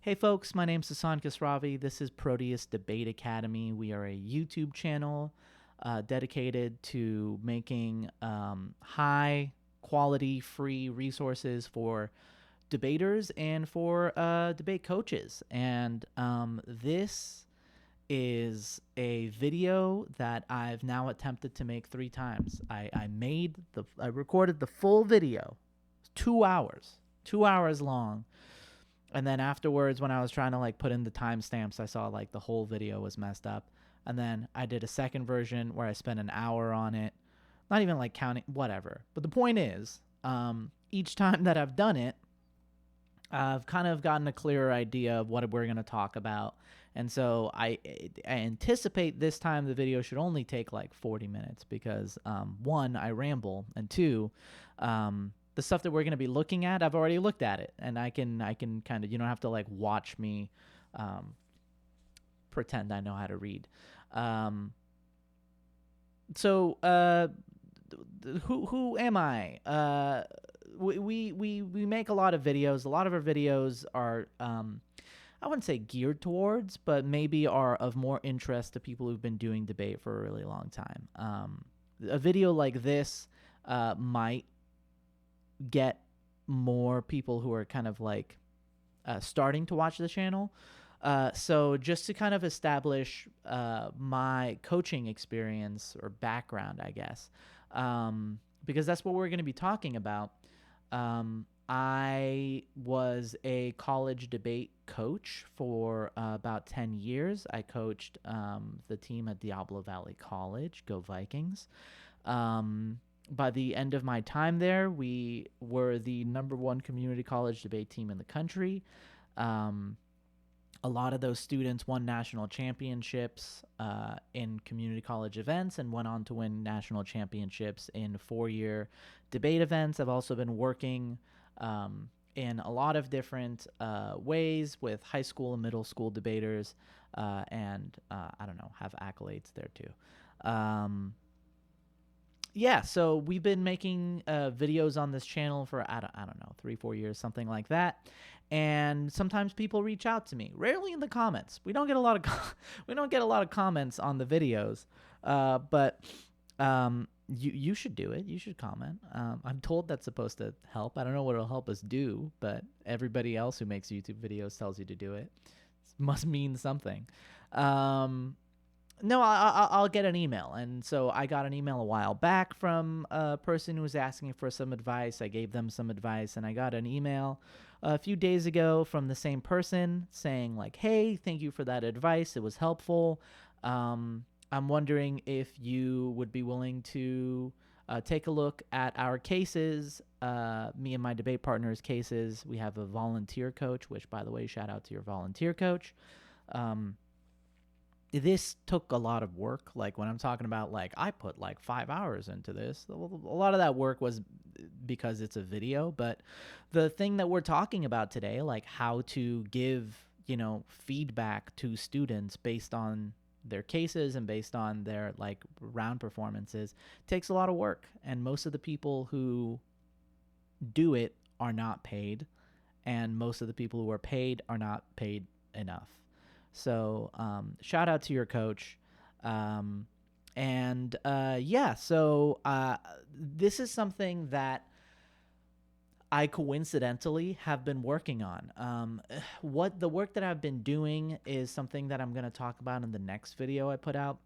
Hey folks, my name's Sasan Kasravi. This is Proteus Debate Academy. We are a YouTube channel dedicated to making high quality free resources for debaters and for debate coaches. And this is a video that I've now attempted to make 3 times. I recorded the full video, 2 hours long. And then afterwards, when I was trying to put in the timestamps, I saw the whole video was messed up. And then I did a second version where I spent an hour on it, not even counting, whatever. But the point is, each time that I've done it, I've kind of gotten a clearer idea of what we're going to talk about. And so I anticipate this time the video should only take 40 minutes because, one, I ramble, and two, the stuff that we're going to be looking at, I've already looked at it, and I can kind of, you don't have to watch me pretend I know how to read. So who am I? We make a lot of videos. A lot of our videos are I wouldn't say geared towards, but maybe are of more interest to people who've been doing debate for a really long time. A video like this might get more people who are kind of starting to watch the channel. So just to kind of establish my coaching experience or background, I guess, because that's what we're going to be talking about. I was a college debate coach for about 10 years. I coached the team at Diablo Valley College. Go Vikings. By the end of my time there, we were the #1 community college debate team in the country. A lot of those students won national championships in community college events and went on to win national championships in 4-year debate events. I've also been working in a lot of different ways with high school and middle school debaters, and I don't know, have accolades there too. Yeah, so we've been making videos on this channel for I don't know, 3-4 years, something like that. And sometimes people reach out to me. Rarely in the comments. We don't get a lot of comments on the videos. But you should do it. You should comment. I'm told that's supposed to help. I don't know what it'll help us do, but everybody else who makes YouTube videos tells you to do it. It must mean something. No, I'll get an email. And so I got an email a while back from a person who was asking for some advice. I gave them some advice, and I got an email a few days ago from the same person saying hey, thank you for that advice. It was helpful. I'm wondering if you would be willing to take a look at our cases, me and my debate partner's cases. We have a volunteer coach, which, by the way, shout out to your volunteer coach. This took a lot of work. When I'm talking about I put 5 hours into this, a lot of that work was because it's a video. But the thing that we're talking about today, how to give feedback to students based on their cases and based on their round performances, takes a lot of work. And most of the people who do it are not paid, and most of the people who are paid are not paid enough. So shout out to your coach. So this is something that I coincidentally have been working on. What the work that I've been doing is something that I'm going to talk about in the next video I put out.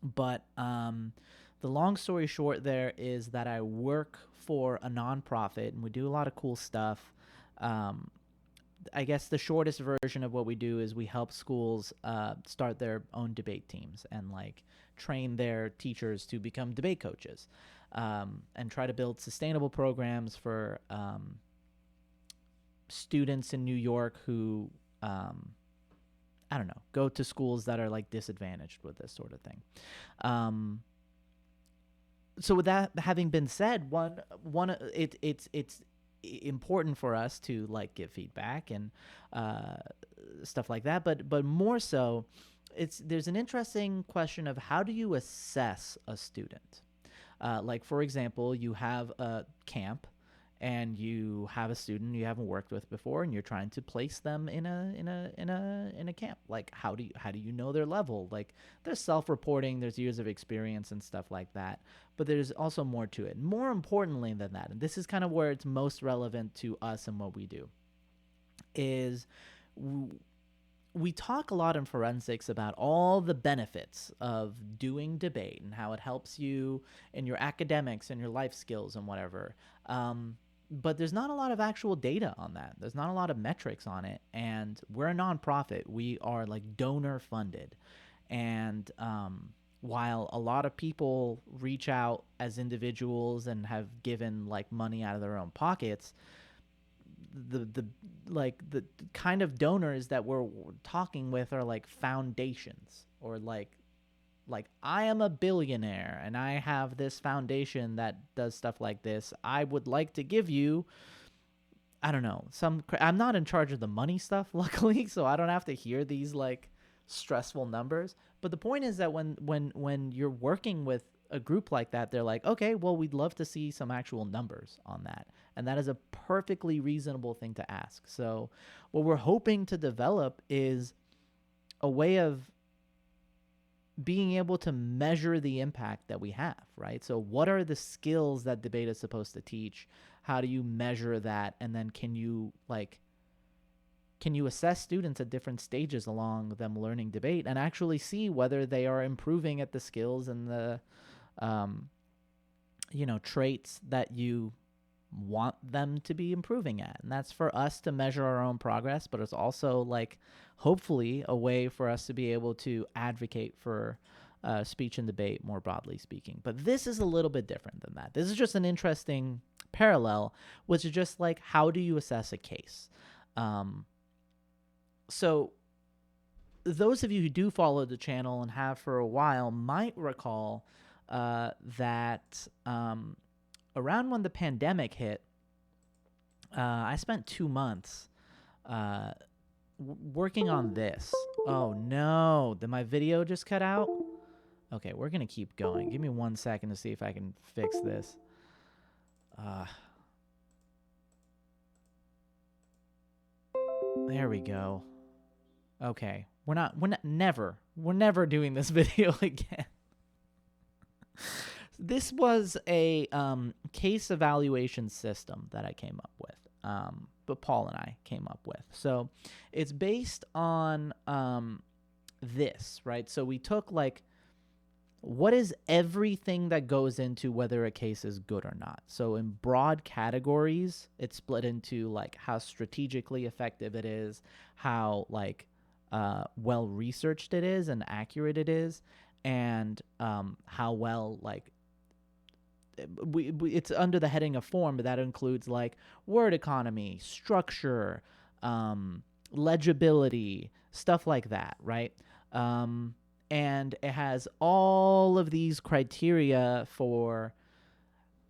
But the long story short there is that I work for a nonprofit, and we do a lot of cool stuff. I guess the shortest version of what we do is we help schools start their own debate teams and train their teachers to become debate coaches, and try to build sustainable programs for students in New York who, I don't know, go to schools that are disadvantaged with this sort of thing. So with that having been said, it's important for us to give feedback and stuff like that, but more so, there's an interesting question of how do you assess a student. For example, you have a camp and you have a student you haven't worked with before, and you're trying to place them in a camp. Like, how do you know their level? Like, there's self-reporting, there's years of experience and stuff like that, but there's also more to it. More importantly than that, and this is kind of where it's most relevant to us and what we do, is we talk a lot in forensics about all the benefits of doing debate and how it helps you in your academics and your life skills and whatever. But there's not a lot of actual data on that. There's not a lot of metrics on it. And we're a nonprofit. We are like donor funded. And while a lot of people reach out as individuals and have given like money out of their own pockets, the kind of donors that we're talking with are like foundations, or like I am a billionaire and I have this foundation that does stuff like this. I would like to give you, I don't know, I'm not in charge of the money stuff, luckily, so I don't have to hear these like stressful numbers. But the point is that when you're working with a group like that, they're like, okay, well, we'd love to see some actual numbers on that. And that is a perfectly reasonable thing to ask. So what we're hoping to develop is a way of being able to measure the impact that we have, right? So what are the skills that debate is supposed to teach? How do you measure that? And then can you assess students at different stages along them learning debate and actually see whether they are improving at the skills and the traits that you want them to be improving at? And that's for us to measure our own progress, but it's also like hopefully a way for us to be able to advocate for speech and debate more broadly speaking. But this is a little bit different than that. This is just an interesting parallel, which is just like, how do you assess a case? So those of you who do follow the channel and have for a while might recall that around when the pandemic hit, I spent 2 months working on this. Oh no, did my video just cut out? Okay, we're gonna keep going. Give me 1 second to see if I can fix this. There we go. Okay, we're never doing this video again. This was a case evaluation system that I came up with, but Paul and I came up with. So it's based on this, right? So we took like, what is everything that goes into whether a case is good or not? So in broad categories, it's split into like how strategically effective it is, how like well researched it is and accurate it is, and how well like it's under the heading of form, but that includes like word economy, structure, legibility, stuff like that, right? And it has all of these criteria for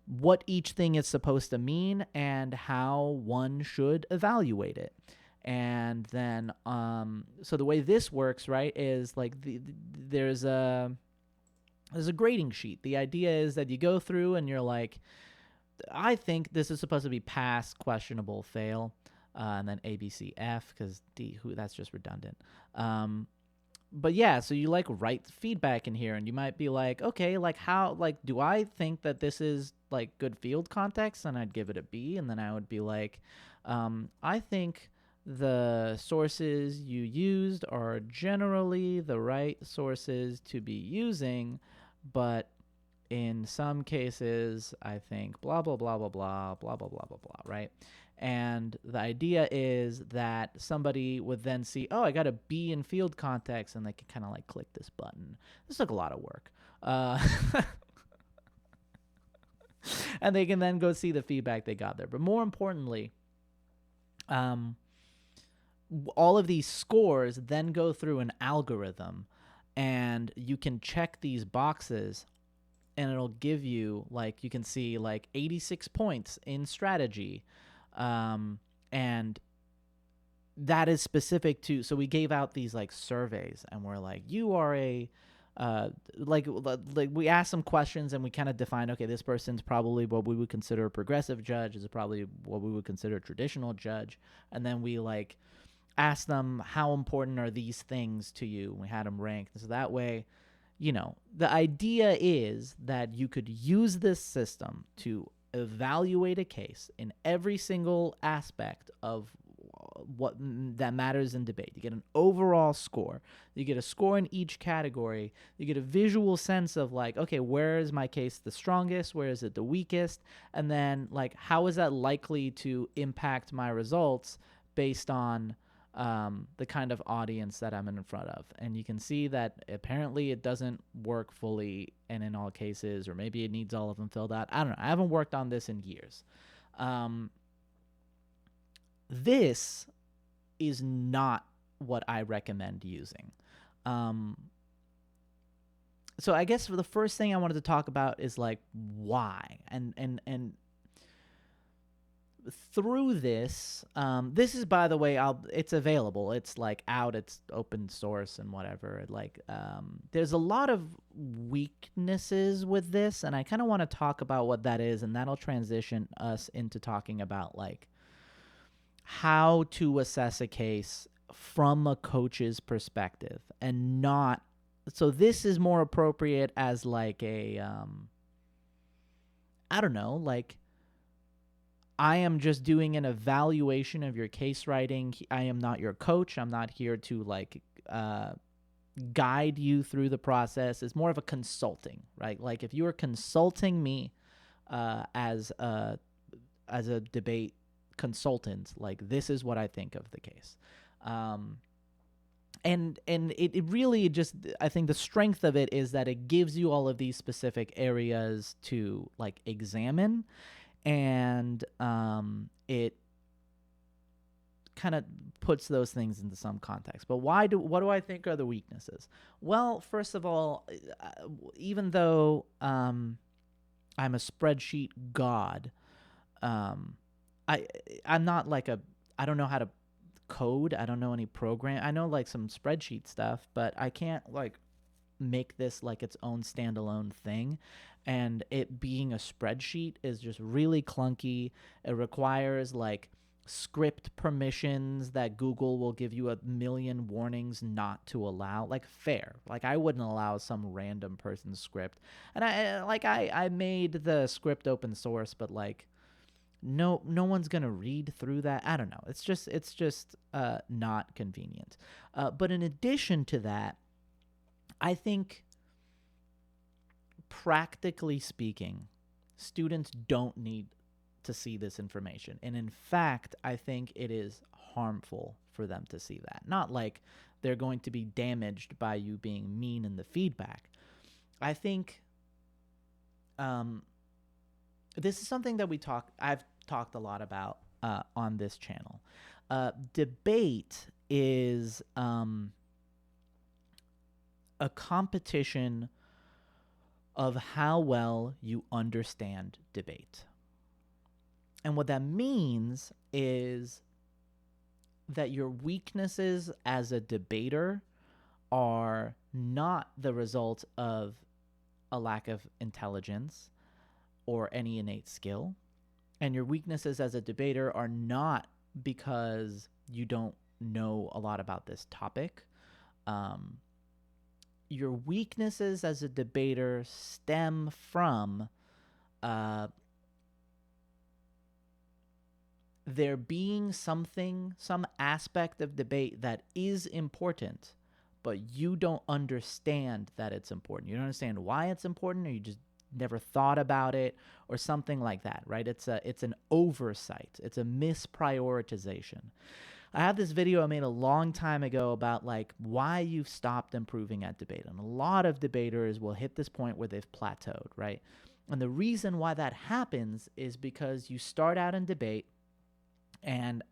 what each thing is supposed to mean and how one should evaluate it. And then, so the way this works, right, is like there's a grading sheet. The idea is that you go through and you're like, I think this is supposed to be pass, questionable, fail, and then A, B, C, F, because that's just redundant. But yeah, so you like write feedback in here, and you might be like, okay, like how, like, do I think that this is like good field context? And I'd give it a B, and then I would be like, I think the sources you used are generally the right sources to be using, but in some cases, I think blah, blah, blah, blah, blah, blah, blah, blah, blah, blah, right? And the idea is that somebody would then see, oh, I got a B in field context, and they can kind of like click this button. This took a lot of work. And they can then go see the feedback they got there. But more importantly, all of these scores then go through an algorithm, and you can check these boxes, and it'll give you, like, you can see like 86 points in strategy. And that is specific to, so we gave out these like surveys, and we're like, you are a like we ask some questions and we kind of define, okay, this person's probably what we would consider a progressive judge, is probably what we would consider a traditional judge, and then we like ask them how important are these things to you. We had them ranked, so that way, the idea is that you could use this system to evaluate a case in every single aspect of what that matters in debate. You get an overall score. You get a score in each category. You get a visual sense of like, okay, where is my case the strongest? Where is it the weakest? And then like, how is that likely to impact my results based on the kind of audience that I'm in front of? And you can see that apparently it doesn't work fully and in all cases, or maybe it needs all of them filled out. I don't know. I haven't worked on this in years. This is not what I recommend using. So I guess for the first thing I wanted to talk about is like why, and through this, this is, by the way, it's available. It's like out. It's open source and whatever. Like, there's a lot of weaknesses with this, and I kind of want to talk about what that is, and that'll transition us into talking about like how to assess a case from a coach's perspective, and not. So this is more appropriate as like a, I don't know, like, I am just doing an evaluation of your case writing. I am not your coach. I'm not here to like guide you through the process. It's more of a consulting, right? Like if you are consulting me as a debate consultant, like this is what I think of the case. And it really just, I think the strength of it is that it gives you all of these specific areas to like examine, and it kind of puts those things into some context. But what do I think are the weaknesses? Well, first of all, even though I'm a spreadsheet god, I'm not like I don't know how to code. I don't know any program. I know like some spreadsheet stuff, but I can't like make this like its own standalone thing. And it being a spreadsheet is just really clunky. It requires like script permissions that Google will give you a million warnings not to allow. Like fair. Like I wouldn't allow some random person's script. And I made the script open source, but like no one's gonna read through that. I don't know. It's just not convenient. But in addition to that, I think, practically speaking, students don't need to see this information. And in fact, I think it is harmful for them to see that. Not like they're going to be damaged by you being mean in the feedback. I think this is something that I've talked a lot about on this channel. Debate is a competition of how well you understand debate. And what that means is that your weaknesses as a debater are not the result of a lack of intelligence or any innate skill. And your weaknesses as a debater are not because you don't know a lot about this topic. Your weaknesses as a debater stem from there being some aspect of debate that is important, but you don't understand that it's important. You don't understand why it's important, or you just never thought about it, or something like that, right? It's an oversight. It's a misprioritization. I have this video I made a long time ago about like why you've stopped improving at debate. And a lot of debaters will hit this point where they've plateaued, right? And the reason why that happens is because you start out in debate, and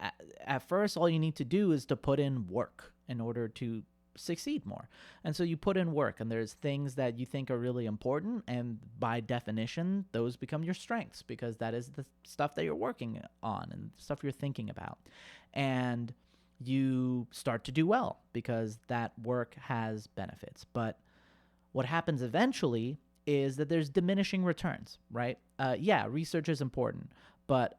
at first all you need to do is to put in work in order to succeed more. And so you put in work, and there's things that you think are really important, and by definition those become your strengths because that is the stuff that you're working on and stuff you're thinking about. And you start to do well because that work has benefits. But What happens eventually is that there's diminishing returns, right? Yeah, research is important, but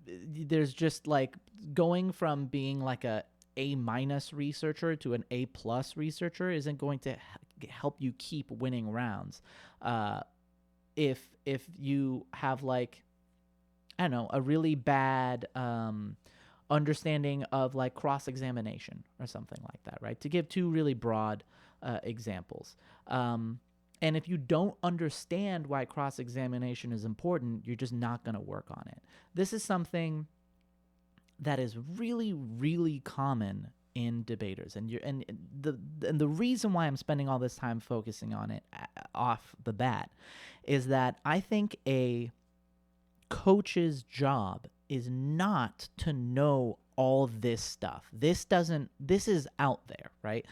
there's just like going from being like A minus researcher to an A plus researcher isn't going to help you keep winning rounds. If you have like, I don't know, a really bad understanding of like cross-examination or something like that, right? To give two really broad examples. And if you don't understand why cross-examination is important, you're just not going to work on it. This is something that is really, really common in debaters, and the reason why I'm spending all this time focusing on it off the bat is that I think a coach's job is not to know all this stuff. This is out there, right?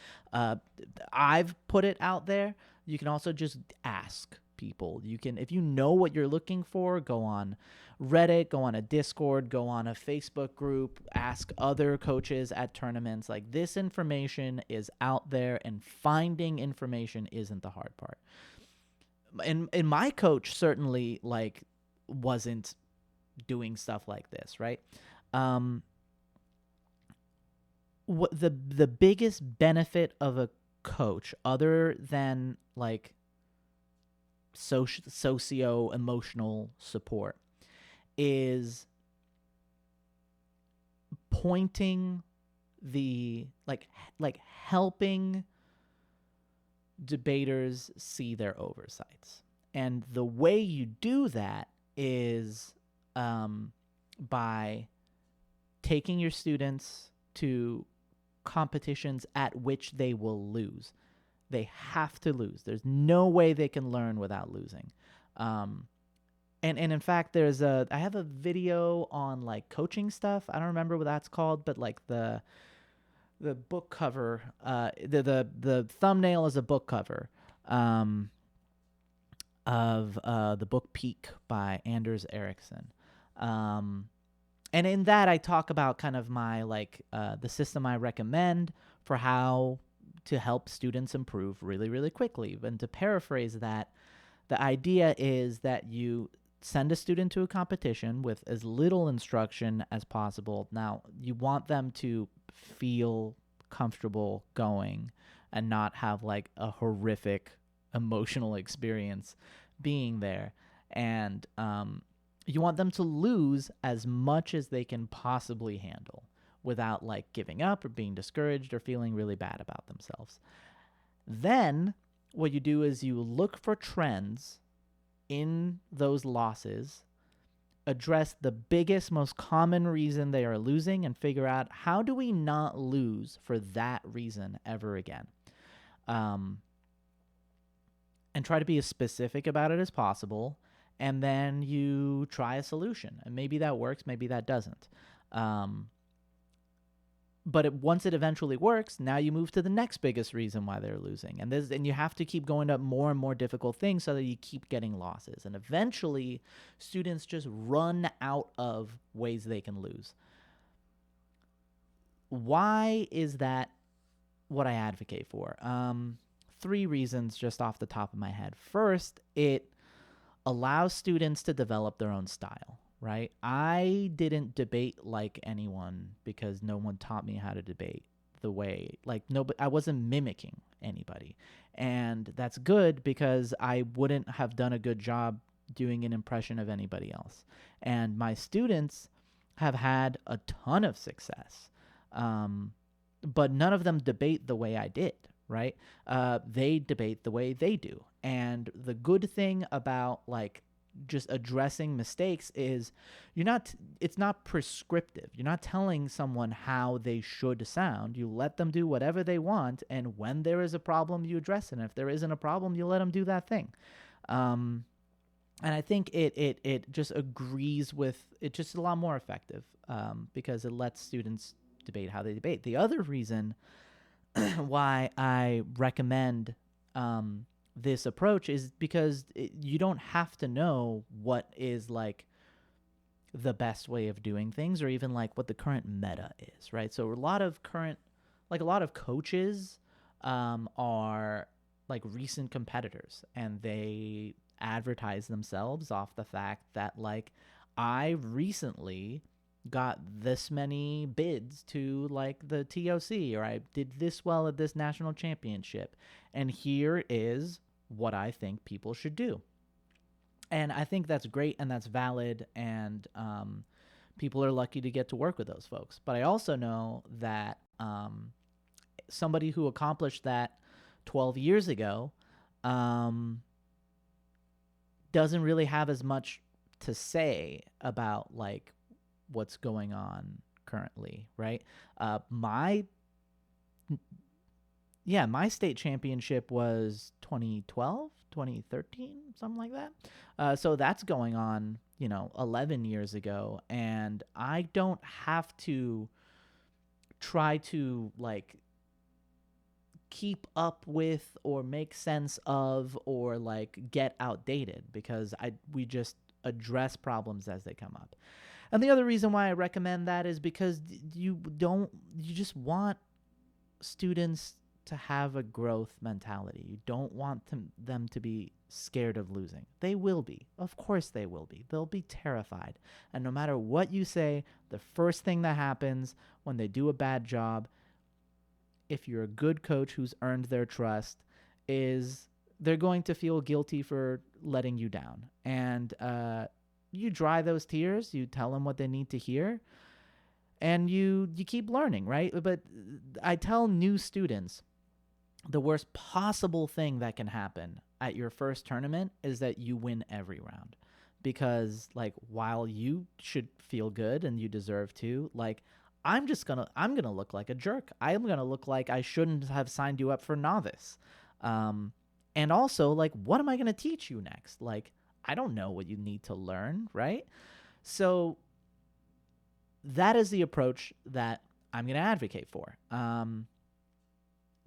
I've put it out there. You can also just ask people. You can, if you know what you're looking for, go on Reddit, go on a Discord, go on a Facebook group, ask other coaches at tournaments. Like, this information is out there, and finding information isn't the hard part. And my coach certainly like wasn't doing stuff like this, right? What the biggest benefit of a coach, other than like socio-emotional support, is pointing the like helping debaters see their oversights. And the way you do that is by taking your students to competitions at which they will lose. They have to lose. There's no way they can learn without losing. And in fact, I have a video on like coaching stuff. I don't remember what that's called, but like the book cover, the thumbnail is a book cover of the book Peak by Anders Ericsson. And in that, I talk about kind of my like the system I recommend for how to help students improve really, really quickly. And to paraphrase that, the idea is that you send a student to a competition with as little instruction as possible. Now, you want them to feel comfortable going and not have like a horrific emotional experience being there. And you want them to lose as much as they can possibly handle without like giving up or being discouraged or feeling really bad about themselves. Then what you do is you look for trends in those losses, address the biggest, most common reason they are losing, and figure out how do we not lose for that reason ever again. And try to be as specific about it as possible. And then you try a solution. And maybe that works, maybe that doesn't. But once it eventually works, now you move to the next biggest reason why they're losing. And you have to keep going to more and more difficult things so that you keep getting losses. And eventually, students just run out of ways they can lose. Why is that what I advocate for? 3 reasons just off the top of my head. First, it allows students to develop their own style, right? I didn't debate like anyone because no one taught me how to debate the way, I wasn't mimicking anybody. And that's good because I wouldn't have done a good job doing an impression of anybody else. And my students have had a ton of success, but none of them debate the way I did, right? They debate the way they do. And the good thing about like just addressing mistakes is it's not prescriptive. You're not telling someone how they should sound. You let them do whatever they want, and when there is a problem, you address it. And if there isn't a problem, you let them do that thing. And I think it just agrees with, it's just a lot more effective because it lets students debate how they debate. The other reason why I recommend this approach is because you don't have to know what is like the best way of doing things, or even like what the current meta is, right? So a lot of coaches are like recent competitors, and they advertise themselves off the fact that like I recently got this many bids to like the TOC, or I did this well at this national championship, and here is what I think people should do. And I think that's great and that's valid, and people are lucky to get to work with those folks. But I also know that somebody who accomplished that 12 years ago doesn't really have as much to say about like what's going on currently, right? My state championship was 2012, 2013, something like that. So that's going on, 11 years ago, and I don't have to try to like keep up with or make sense of or like get outdated, because we just address problems as they come up. And the other reason why I recommend that is because you just want students to have a growth mentality. You don't want them to be scared of losing. They will be. Of course they will be. They'll be terrified. And no matter what you say, the first thing that happens when they do a bad job, if you're a good coach who's earned their trust, is they're going to feel guilty for letting you down. And you dry those tears, you tell them what they need to hear, and you keep learning, right? But I tell new students, the worst possible thing that can happen at your first tournament is that you win every round. Because like, while you should feel good and you deserve to, like, I'm going to look like a jerk. I'm going to look like I shouldn't have signed you up for novice. And also, like, what am I going to teach you next? Like, I don't know what you need to learn, right? So that is the approach that I'm going to advocate for.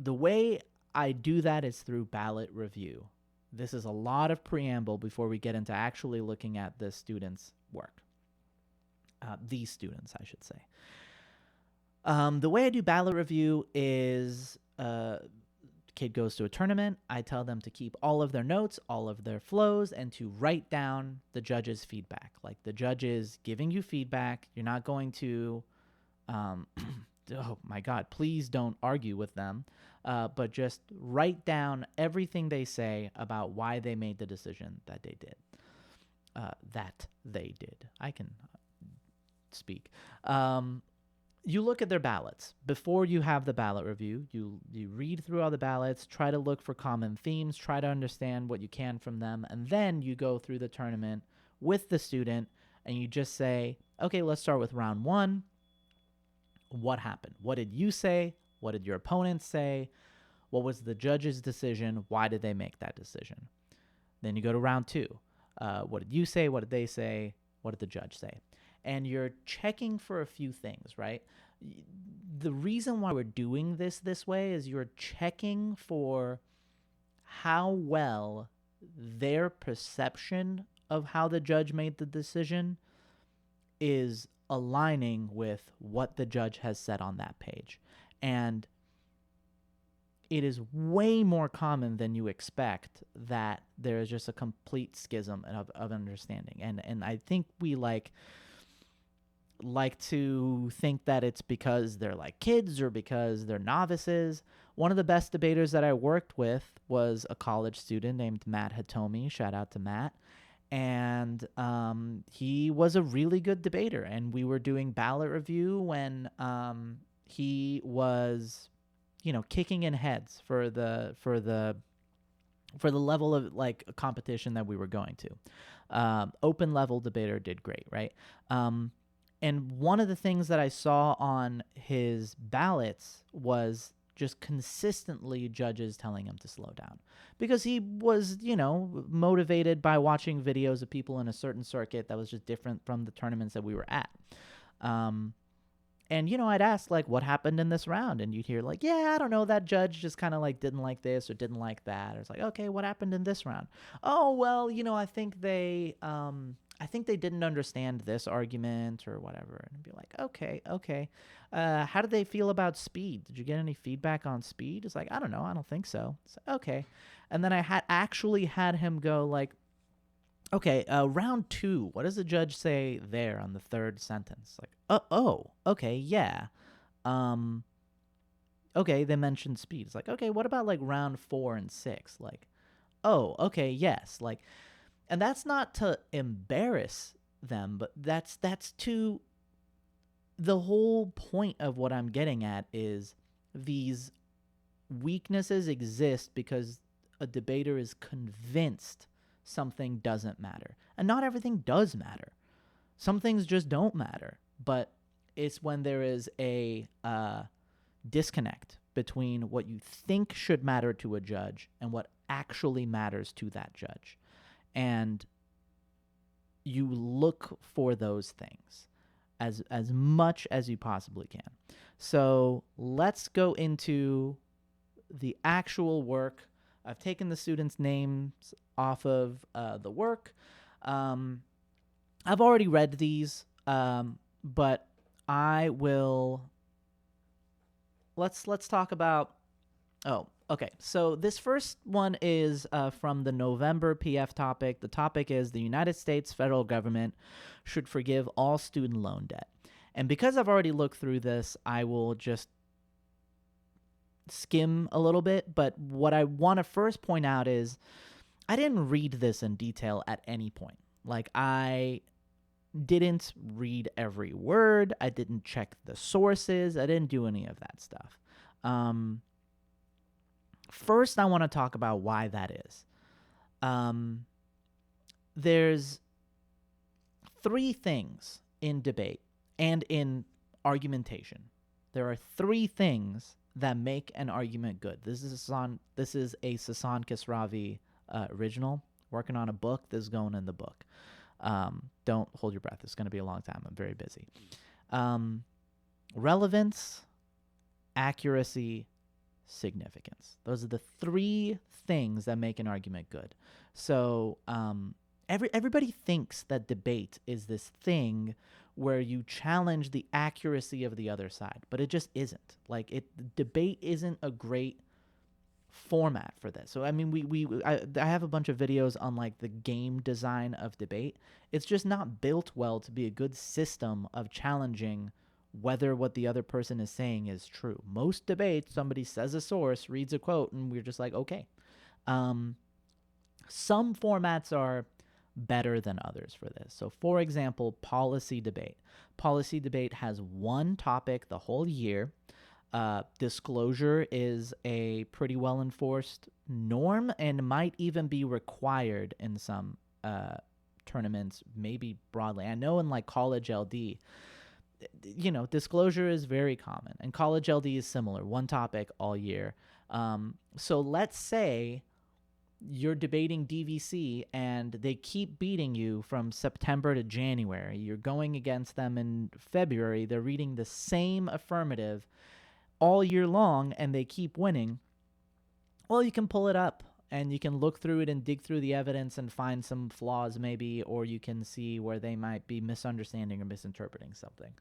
The way I do that is through ballot review. This is a lot of preamble before we get into actually looking at the students' work. These students, I should say. The way I do ballot review is kid goes to a tournament. I tell them to keep all of their notes, all of their flows, and to write down the judge's feedback. Like, the judge is giving you feedback. You're not going to, oh my God, please don't argue with them, but just write down everything they say about why they made the decision that they did. I can speak. You look at their ballots. Before you have the ballot review, you read through all the ballots, try to look for common themes, try to understand what you can from them, and then you go through the tournament with the student and you just say, okay, let's start with round one. What happened? What did you say? What did your opponents say? What was the judge's decision? Why did they make that decision? Then you go to round two. What did you say? What did they say? What did the judge say? And you're checking for a few things, right? The reason why we're doing this way is you're checking for how well their perception of how the judge made the decision is aligning with what the judge has said on that page. And it is way more common than you expect that there is just a complete schism of understanding. And I think we like to think that it's because they're like kids or because they're novices. One of the best debaters that I worked with was a college student named Matt Hatomi. Shout out to Matt. And he was a really good debater. And we were doing ballot review when he was, kicking in heads for the level of like competition that we were going to. Open level debater did great, right? And one of the things that I saw on his ballots was just consistently judges telling him to slow down, because he was, motivated by watching videos of people in a certain circuit that was just different from the tournaments that we were at. And, I'd ask, like, what happened in this round? And you'd hear, like, yeah, I don't know, that judge just kind of, like, didn't like this or didn't like that. Or it's like, okay, what happened in this round? Oh, well, I think they I think they didn't understand this argument or whatever. And be like, okay. How did they feel about speed? Did you get any feedback on speed? It's like, I don't know. I don't think so. It's like, okay. And then I had him go like, okay, round 2. What does the judge say there on the third sentence? Like, okay, yeah. Okay, they mentioned speed. It's like, okay, what about like round 4 and 6? Like, oh, okay, yes. Like, and that's not to embarrass them, but that's to the whole point of what I'm getting at is these weaknesses exist because a debater is convinced something doesn't matter. And not everything does matter. Some things just don't matter. But it's when there is a disconnect between what you think should matter to a judge and what actually matters to that judge. And you look for those things as much as you possibly can. So let's go into the actual work. I've taken the students' names off of the work. I've already read these, but I will. Let's talk about. Oh, okay. So this first one is from the November PF topic. The topic is the United States federal government should forgive all student loan debt. And because I've already looked through this, I will just skim a little bit. But what I want to first point out is I didn't read this in detail at any point. Like, I didn't read every word. I didn't check the sources. I didn't do any of that stuff. First, I want to talk about why that is. There's 3 things in debate and in argumentation. There are 3 things that make an argument good. This is a Sasan Kasravi original. Working on a book. This is going in the book. Don't hold your breath. It's going to be a long time. I'm very busy. Relevance, accuracy, significance. Those are the 3 things that make an argument good. So everybody thinks that debate is this thing where you challenge the accuracy of the other side, but it just isn't. Like, debate isn't a great format for this. So I mean, I have a bunch of videos on like the game design of debate. It's just not built well to be a good system of challenging whether what the other person is saying is true. Most debates, somebody says a source, reads a quote, and we're just like, okay. Some formats are better than others for this. So for example, policy debate. Policy debate has one topic the whole year. Disclosure is a pretty well enforced norm and might even be required in some tournaments, maybe broadly. I know in like college LD, disclosure is very common, and college LD is similar, one topic all year. So let's say you're debating DVC and they keep beating you from September to January. You're going against them in February. They're reading the same affirmative all year long and they keep winning. Well, you can pull it up and you can look through it and dig through the evidence and find some flaws maybe, or you can see where they might be misunderstanding or misinterpreting something.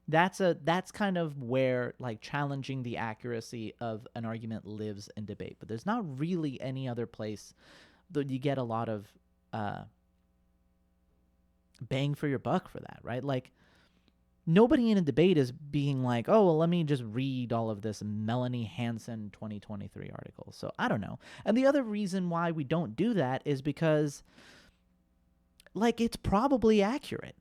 That's kind of where like challenging the accuracy of an argument lives in debate. But there's not really any other place that you get a lot of bang for your buck for that, right? Like, nobody in a debate is being like, oh, well, let me just read all of this Melanie Hansen 2023 article. So I don't know. And the other reason why we don't do that is because, like, it's probably accurate,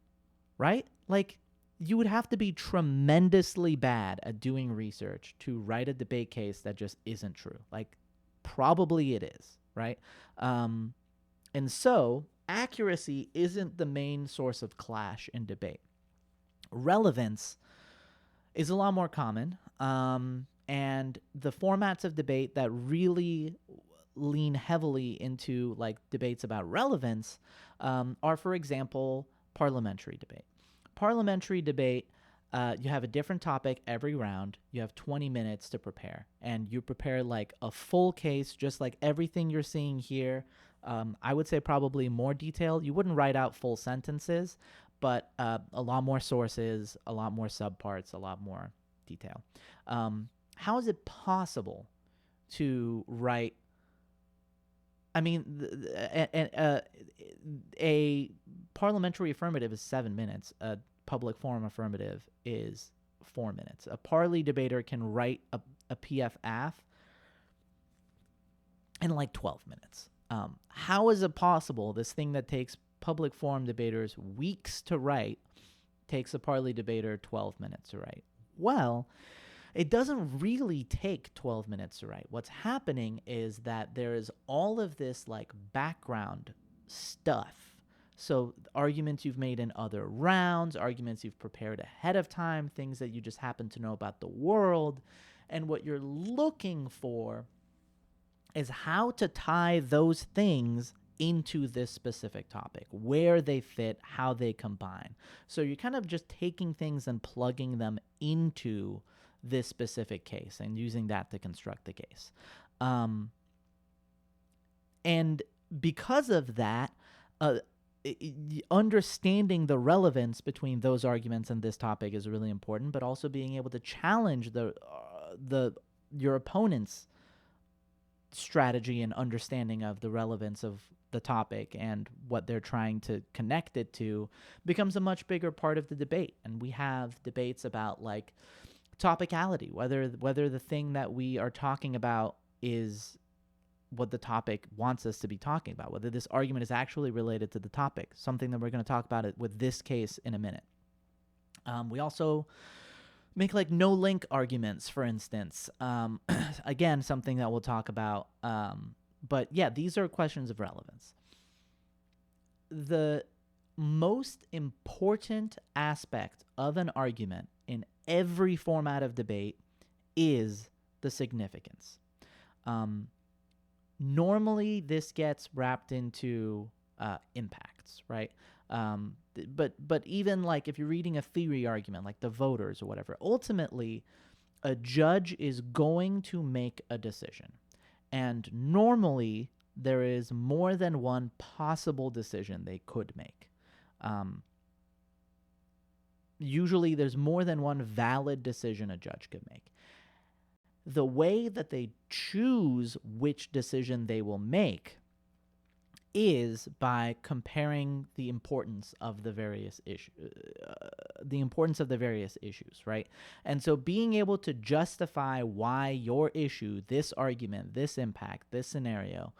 right? Like, you would have to be tremendously bad at doing research to write a debate case that just isn't true. Like, probably it is, right? And so accuracy isn't the main source of clash in debate. Relevance is a lot more common, and the formats of debate that really lean heavily into like debates about relevance are, for example, parliamentary debate. Parliamentary debate, you have a different topic every round. You have 20 minutes to prepare, and you prepare like a full case, just like everything you're seeing here. I would say probably more detailed. You wouldn't write out full sentences, but a lot more sources, a lot more subparts, a lot more detail. How is it possible to write? I mean, a parliamentary affirmative is 7 minutes. A public forum affirmative is 4 minutes. A parley debater can write a PFAF in like 12 minutes. How is it possible this thing that takes public forum debaters weeks to write takes a parley debater 12 minutes to write? Well, it doesn't really take 12 minutes to write. What's happening is that there is all of this like background stuff. So arguments you've made in other rounds, arguments you've prepared ahead of time, things that you just happen to know about the world. And what you're looking for is how to tie those things into this specific topic, where they fit, how they combine. So you're kind of just taking things and plugging them into this specific case and using that to construct the case. And because of that, understanding the relevance between those arguments and this topic is really important, but also being able to challenge your opponent's strategy and understanding of the relevance of the topic and what they're trying to connect it to becomes a much bigger part of the debate. And we have debates about like topicality, whether the thing that we are talking about is what the topic wants us to be talking about, whether this argument is actually related to the topic, something that we're going to talk about it with this case in a minute. We also make like no link arguments, for instance. Again, something that we'll talk about. But yeah, these are questions of relevance. The most important aspect of an argument in every format of debate is the significance. Normally, this gets wrapped into impacts, right? But even like if you're reading a theory argument, like the voters or whatever, ultimately, a judge is going to make a decision. And normally, there is more than one possible decision they could make. Usually, there's more than one valid decision a judge could make. The way that they choose which decision they will make is by comparing the importance of the various issues, right? And so being able to justify why your issue, this argument, this impact, this scenario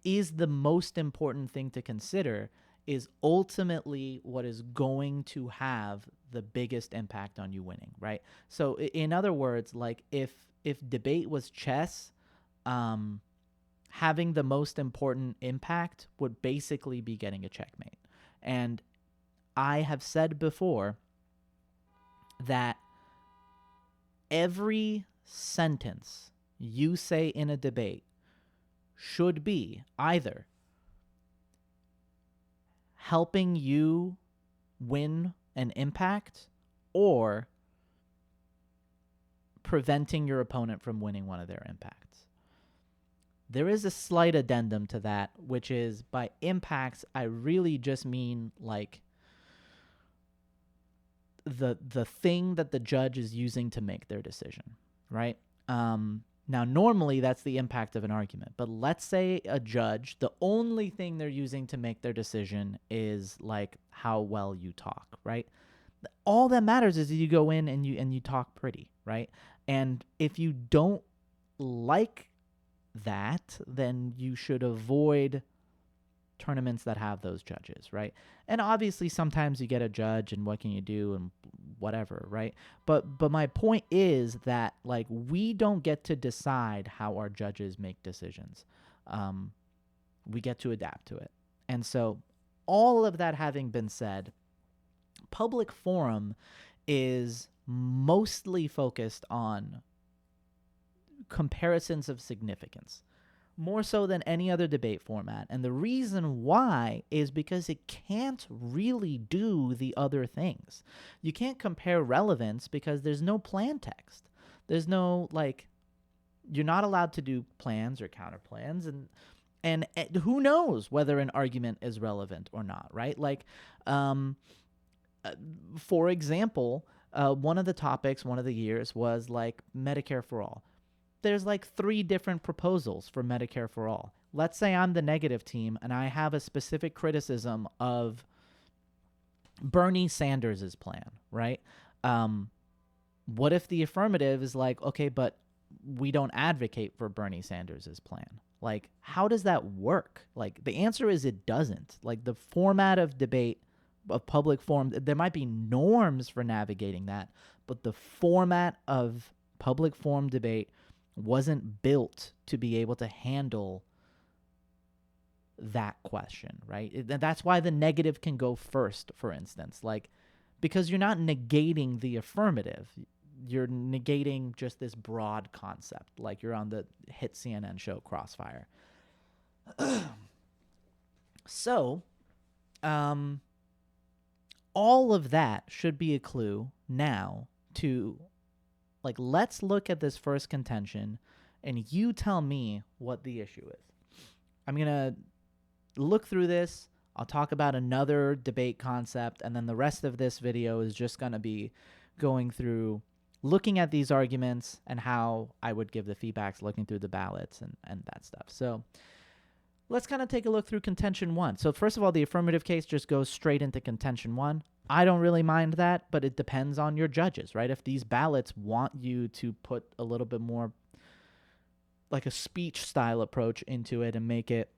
is the most important thing to consider is ultimately what is going to have the biggest impact on you winning, right? So in other words, like if debate was chess, having the most important impact would basically be getting a checkmate. And I have said before that every sentence you say in a debate should be either helping you win an impact or preventing your opponent from winning one of their impacts. There is a slight addendum to that, which is by impacts, I really just mean like the thing that the judge is using to make their decision, right? Now, normally that's the impact of an argument, but let's say a judge, the only thing they're using to make their decision is like how well you talk, right? All that matters is that you go in and you talk pretty, right? And if you don't like that, then you should avoid tournaments that have those judges, right? And obviously sometimes you get a judge and what can you do and whatever, right? But my point is that like we don't get to decide how our judges make decisions. We get to adapt to it. And so all of that having been said, public forum is mostly focused on comparisons of significance, more so than any other debate format. And the reason why is because it can't really do the other things. You can't compare relevance because there's no plan text. There's no, like, you're not allowed to do plans or counterplans. And And who knows whether an argument is relevant or not, right? Like, for example, one of the topics, one of the years was like Medicare for all. There's like 3 different proposals for Medicare for all. Let's say I'm the negative team and I have a specific criticism of Bernie Sanders' plan, right? What if the affirmative is like, okay, but we don't advocate for Bernie Sanders' plan? Like, how does that work? Like, the answer is it doesn't. Like, the format of debate, of public forum, there might be norms for navigating that, but the format of public forum debate wasn't built to be able to handle that question, right? That's why the negative can go first, for instance, like, because you're not negating the affirmative. You're negating just this broad concept, like you're on the hit CNN show Crossfire. So, all of that should be a clue now to, like, let's look at this first contention and you tell me what the issue is. I'm going to look through this. I'll talk about another debate concept, and then the rest of this video is just going to be going through looking at these arguments and how I would give the feedbacks, looking through the ballots and that stuff. So let's kind of take a look through contention 1. So first of all, the affirmative case just goes straight into contention 1. I don't really mind that, but it depends on your judges, right? If these ballots want you to put a little bit more like a speech style approach into it and make it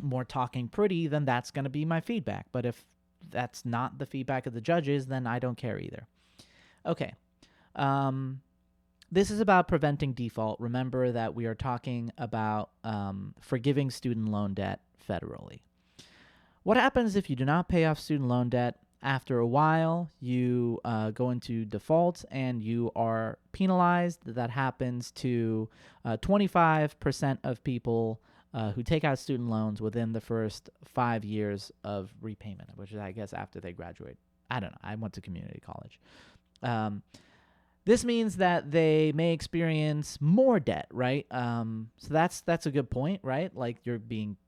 more talking pretty, then that's going to be my feedback. But if that's not the feedback of the judges, then I don't care either. Okay. This is about preventing default. Remember that we are talking about forgiving student loan debt federally. What happens if you do not pay off student loan debt? After a while, you go into default and you are penalized. That happens to 25% of people who take out student loans within the first 5 years of repayment, which is, I guess, after they graduate. I don't know. I went to community college. This means that they may experience more debt, right? So that's a good point, right? Like, you're being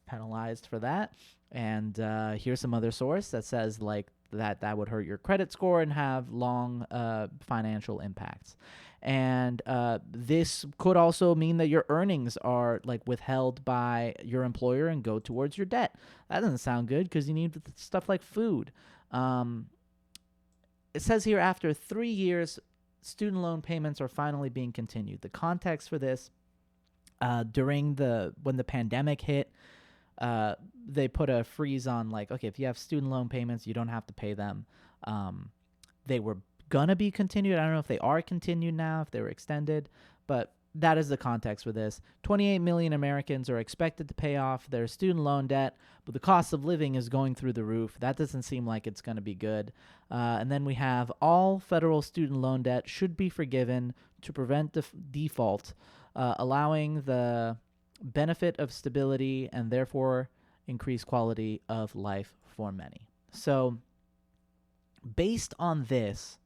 penalized for that. And here's some other source that says like that would hurt your credit score and have long financial impacts. And this could also mean that your earnings are like withheld by your employer and go towards your debt. That doesn't sound good because you need stuff like food. It says here after 3 years, student loan payments are finally being continued. The context for this, when the pandemic hit, they put a freeze on like, okay, if you have student loan payments, you don't have to pay them. They were going to be continued. I don't know if they are continued now, if they were extended, but that is the context for this. 28 million Americans are expected to pay off their student loan debt, but the cost of living is going through the roof. That doesn't seem like it's going to be good. And then we have all federal student loan debt should be forgiven to prevent default, allowing the benefit of stability and therefore increased quality of life for many. So based on this,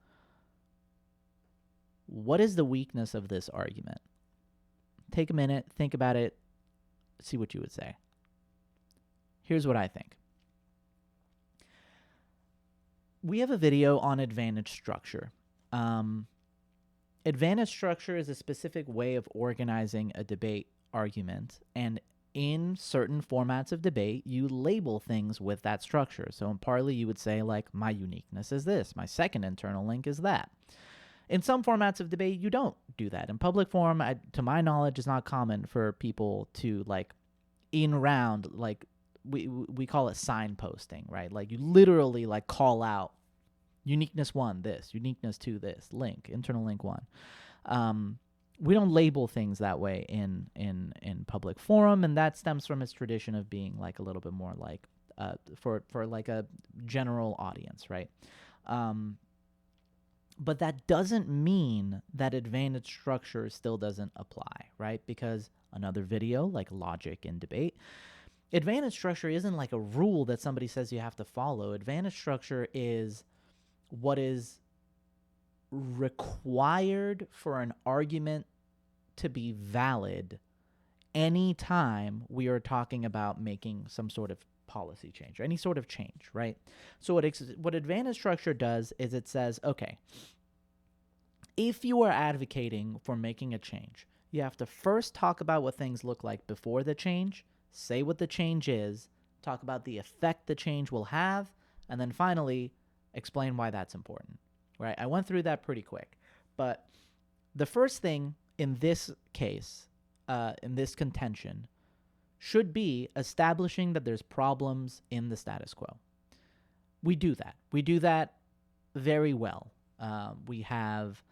what is the weakness of this argument? Take a minute, think about it, see what you would say. Here's what I think. We have a video on advantage structure. Advantage structure is a specific way of organizing a debate argument, and in certain formats of debate, you label things with that structure. So in Parley, you would say, like, my uniqueness is this, my second internal link is that. In some formats of debate, you don't do that. In public forum, to my knowledge, it's not common for people to, like, in round, like, we call it signposting, right? Like, you literally, like, call out uniqueness 1, this, uniqueness 2, this, link, internal link 1. We don't label things that way in public forum, and that stems from its tradition of being, like, a little bit more, like, for like, a general audience, right? But that doesn't mean that advantage structure still doesn't apply, right? Because another video, like logic in debate, advantage structure isn't like a rule that somebody says you have to follow. Advantage structure is what is required for an argument to be valid any time we are talking about making some sort of policy change or any sort of change, right? So what advantage structure does is it says, okay, if you are advocating for making a change, you have to first talk about what things look like before the change, say what the change is, talk about the effect the change will have, and then finally explain why that's important, right? I went through that pretty quick. But the first thing in this case, in this contention, should be establishing that there's problems in the status quo. We do that. We do that very well. We have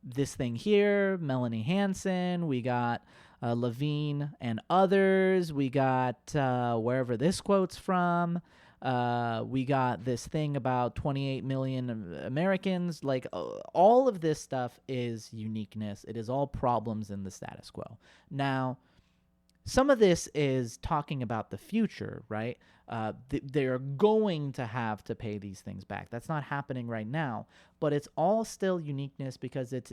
this thing here, Melanie Hansen. We got Levine and others. We got wherever this quote's from. We got this thing about 28 million Americans. Like all of this stuff is uniqueness. It is all problems in the status quo. Now, some of this is talking about the future, right? They're going to have to pay these things back. That's not happening right now, but it's all still uniqueness because it's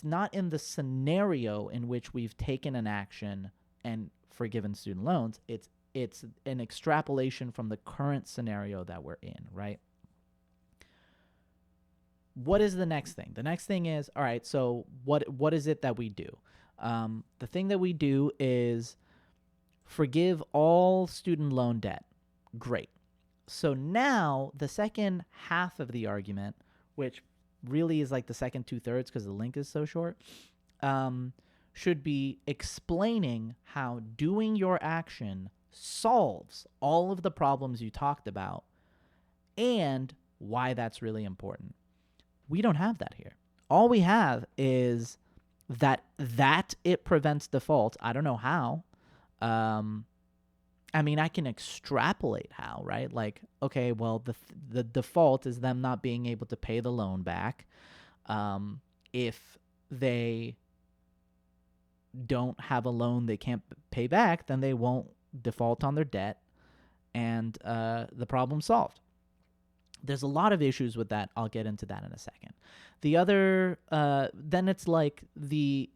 not in the scenario in which we've taken an action and forgiven student loans. It's an extrapolation from the current scenario that we're in, right? What is the next thing? The next thing is, all right, so what is it that we do? The thing that we do is forgive all student loan debt. Great. So now the second half of the argument, which really is like the second 2/3 because the link is so short, should be explaining how doing your action solves all of the problems you talked about and why that's really important. We don't have that here. All we have is that it prevents default. I don't know how. I mean, I can extrapolate how, right? Like, okay, well, the default is them not being able to pay the loan back. If they don't have a loan they can't pay back, then they won't default on their debt, and the problem's solved. There's a lot of issues with that. I'll get into that in a second. The other, then it's like the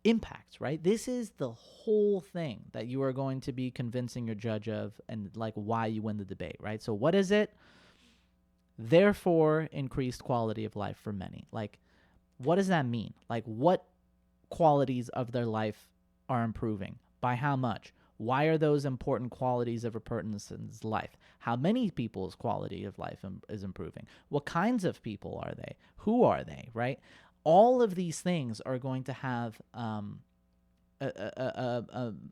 impacts, right? This is the whole thing that you are going to be convincing your judge of and like why you win the debate, right? So what is it? Therefore, increased quality of life for many. Like, what does that mean? Like, what qualities of their life are improving? By how much? Why are those important qualities of a person's life? How many people's quality of life is improving? What kinds of people are they? Who are they, right? All of these things are going to have a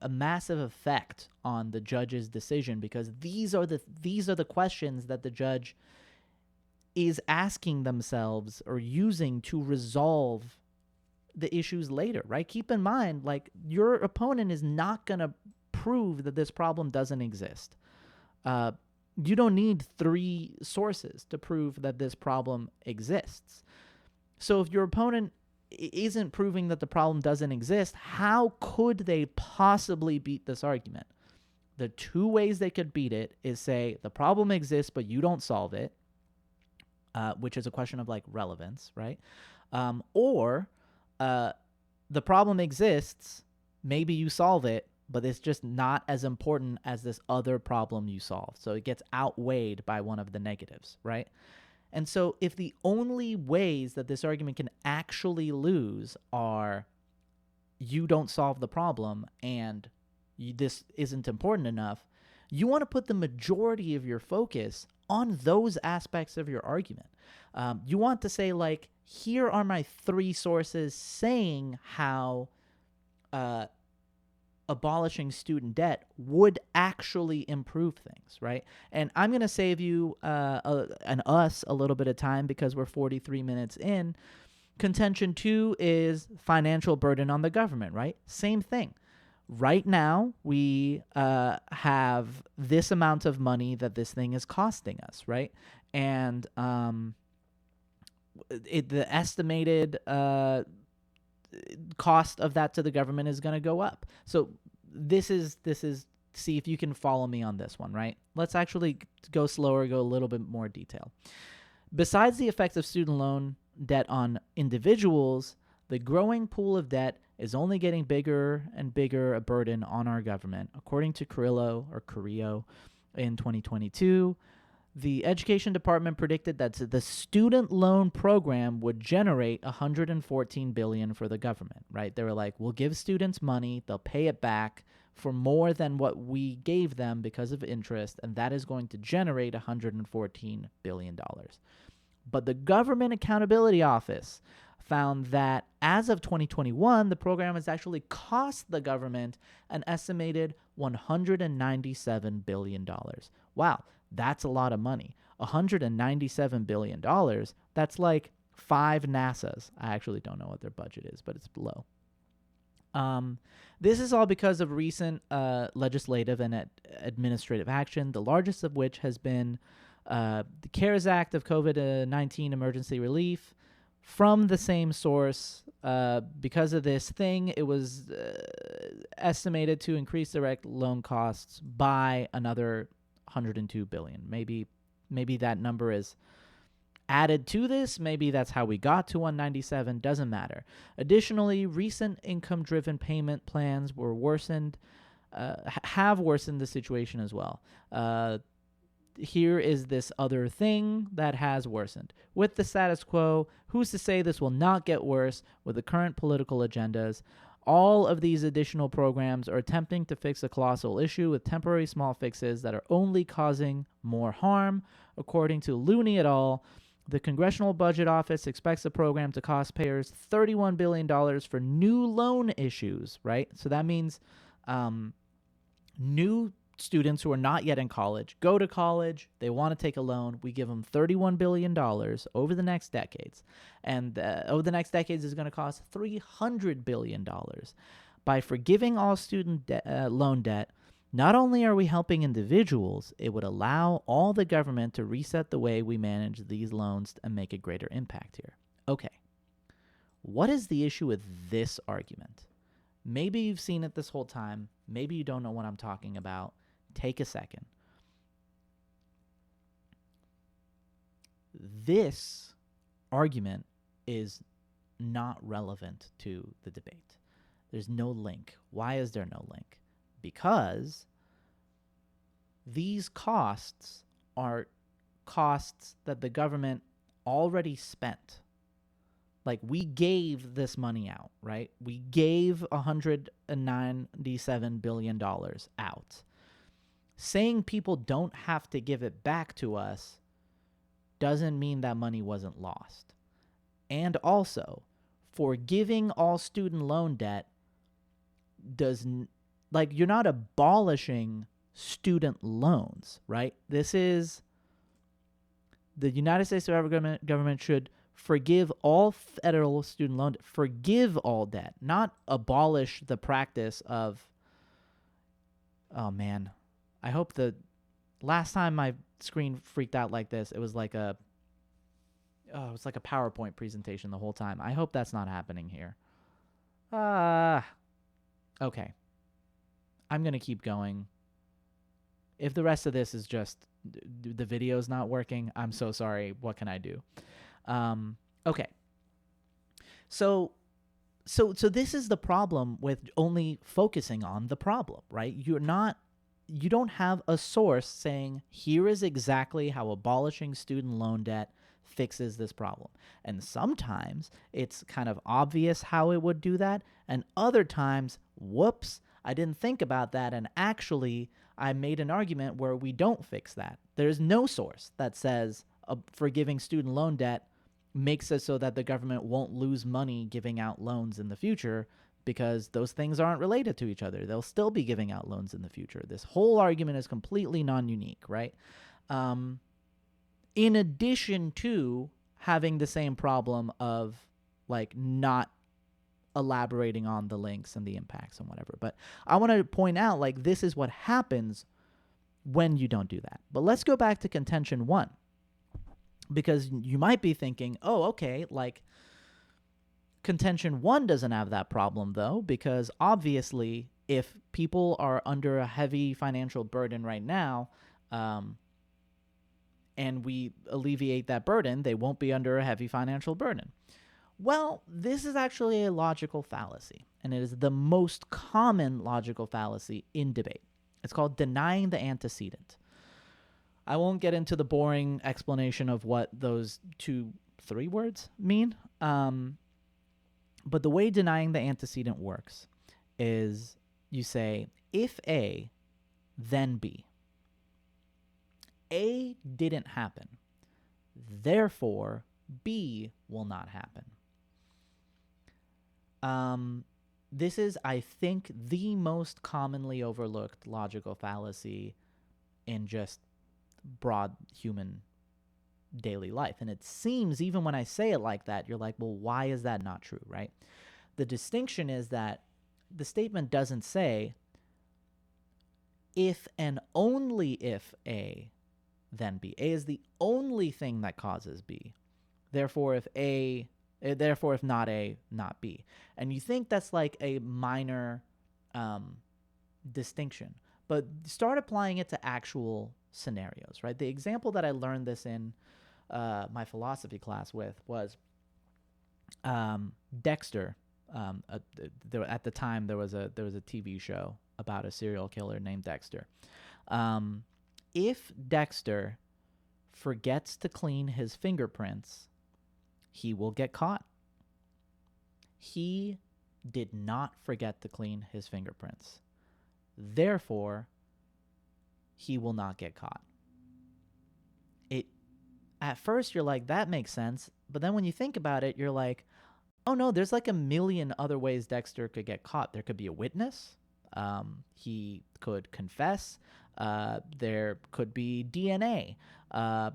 massive effect on the judge's decision because these are the questions that the judge is asking themselves or using to resolve the issues later, right? Keep in mind, like, your opponent is not going to prove that this problem doesn't exist. You don't need 3 sources to prove that this problem exists. So if your opponent isn't proving that the problem doesn't exist, how could they possibly beat this argument? The 2 ways they could beat it is say the problem exists, but you don't solve it, which is a question of like relevance, right? Or the problem exists, maybe you solve it, but it's just not as important as this other problem you solve. So it gets outweighed by one of the negatives, right? And so if the only ways that this argument can actually lose are you don't solve the problem and this isn't important enough, you want to put the majority of your focus on those aspects of your argument. You want to say, like, here are my 3 sources saying how abolishing student debt would actually improve things, right? And I'm going to save you and us a little bit of time because we're 43 minutes in. Contention 2 is financial burden on the government, right? Same thing. Right now, we have this amount of money that this thing is costing us, right? And the estimated cost of that to the government is going to go up. So this is see if you can follow me on this one, right? Let's actually go slower, go a little bit more detail. Besides the effects of student loan debt on individuals, the growing pool of debt is only getting bigger and bigger a burden on our government. According to Carrillo in 2022, the Education Department predicted that the student loan program would generate $114 billion for the government, right? They were like, we'll give students money, they'll pay it back for more than what we gave them because of interest, and that is going to generate $114 billion. But the Government Accountability Office found that as of 2021, the program has actually cost the government an estimated $197 billion. Wow, that's a lot of money. $197 billion, that's like 5 NASAs. I actually don't know what their budget is, but it's below. This is all because of recent legislative and administrative action, the largest of which has been the CARES Act of COVID-19 emergency relief. From the same source, because of this thing, it was estimated to increase direct loan costs by another $102 billion. Maybe that number is added to this. Maybe that's how we got to 197. Doesn't matter. Additionally, recent income-driven payment plans were worsened, have worsened the situation as well. Here is this other thing that has worsened. With the status quo, who's to say this will not get worse with the current political agendas? All of these additional programs are attempting to fix a colossal issue with temporary small fixes that are only causing more harm. According to Looney et al., the Congressional Budget Office expects the program to cost payers $31 billion for new loan issues, right? So that means new students who are not yet in college go to college, they want to take a loan, we give them $31 billion over the next decades, and over the next decades is going to cost $300 billion. By forgiving all student loan debt, not only are we helping individuals, it would allow all the government to reset the way we manage these loans and make a greater impact here. Okay, what is the issue with this argument? Maybe you've seen it this whole time, maybe you don't know what I'm talking about. Take a second. This argument is not relevant to the debate. There's no link. Why is there no link? Because these costs are costs that the government already spent. Like, we gave this money out, right? We gave $197 billion out. Saying people don't have to give it back to us doesn't mean that money wasn't lost. And also, forgiving all student loan debt you're not abolishing student loans, right? This is the United States government should forgive all federal student loan debt, forgive all debt, not abolish the practice of, oh man, I hope the last time my screen freaked out like this, it was like a PowerPoint presentation the whole time. I hope that's not happening here. Okay. I'm going to keep going. If the rest of this is just the video's not working, I'm so sorry. What can I do? Okay. So this is the problem with only focusing on the problem, right? You don't have a source saying, here is exactly how abolishing student loan debt fixes this problem. And sometimes it's kind of obvious how it would do that, and other times, whoops, I didn't think about that, and actually I made an argument where we don't fix that. There's no source that says forgiving student loan debt makes it so that the government won't lose money giving out loans in the future, because those things aren't related to each other. They'll still be giving out loans in the future. This whole argument is completely non-unique, right? In addition to having the same problem of like not elaborating on the links and the impacts and whatever. But I want to point out, like, this is what happens when you don't do that. But let's go back to Contention 1, because you might be thinking, oh, okay, like, Contention 1 doesn't have that problem, though, because obviously if people are under a heavy financial burden right now, and we alleviate that burden, they won't be under a heavy financial burden. Well, this is actually a logical fallacy, and it is the most common logical fallacy in debate. It's called denying the antecedent. I won't get into the boring explanation of what those three words mean, but the way denying the antecedent works is you say, if A, then B. A didn't happen. Therefore, B will not happen. This is, I think, the most commonly overlooked logical fallacy in just broad human daily life. And it seems, even when I say it like that, you're like, well, why is that not true, right? The distinction is that the statement doesn't say, if and only if A, then B. A is the only thing that causes B. Therefore, if not A, not B. And you think that's like a minor distinction, but start applying it to actual scenarios, right? The example that I learned this in my philosophy class with was Dexter. At the time, there was a TV show about a serial killer named Dexter. If Dexter forgets to clean his fingerprints, he will get caught. He did not forget to clean his fingerprints. Therefore, he will not get caught. At first, you're like, that makes sense. But then when you think about it, you're like, oh no, there's like a million other ways Dexter could get caught. There could be a witness. He could confess. There could be DNA. A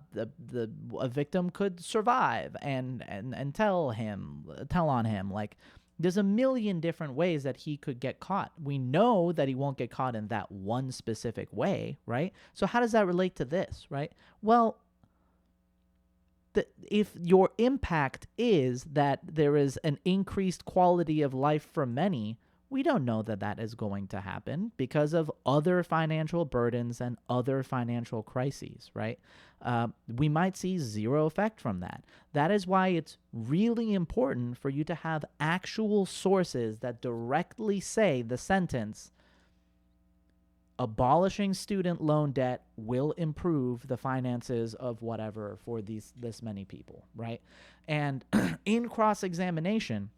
victim could survive and tell on him. Like, there's a million different ways that he could get caught. We know that he won't get caught in that one specific way, right? So how does that relate to this, right? Well, if your impact is that there is an increased quality of life for many, we don't know that that is going to happen because of other financial burdens and other financial crises, right? We might see zero effect from that. That is why it's really important for you to have actual sources that directly say the sentence, abolishing student loan debt will improve the finances of whatever for this many people, right? And in cross-examination,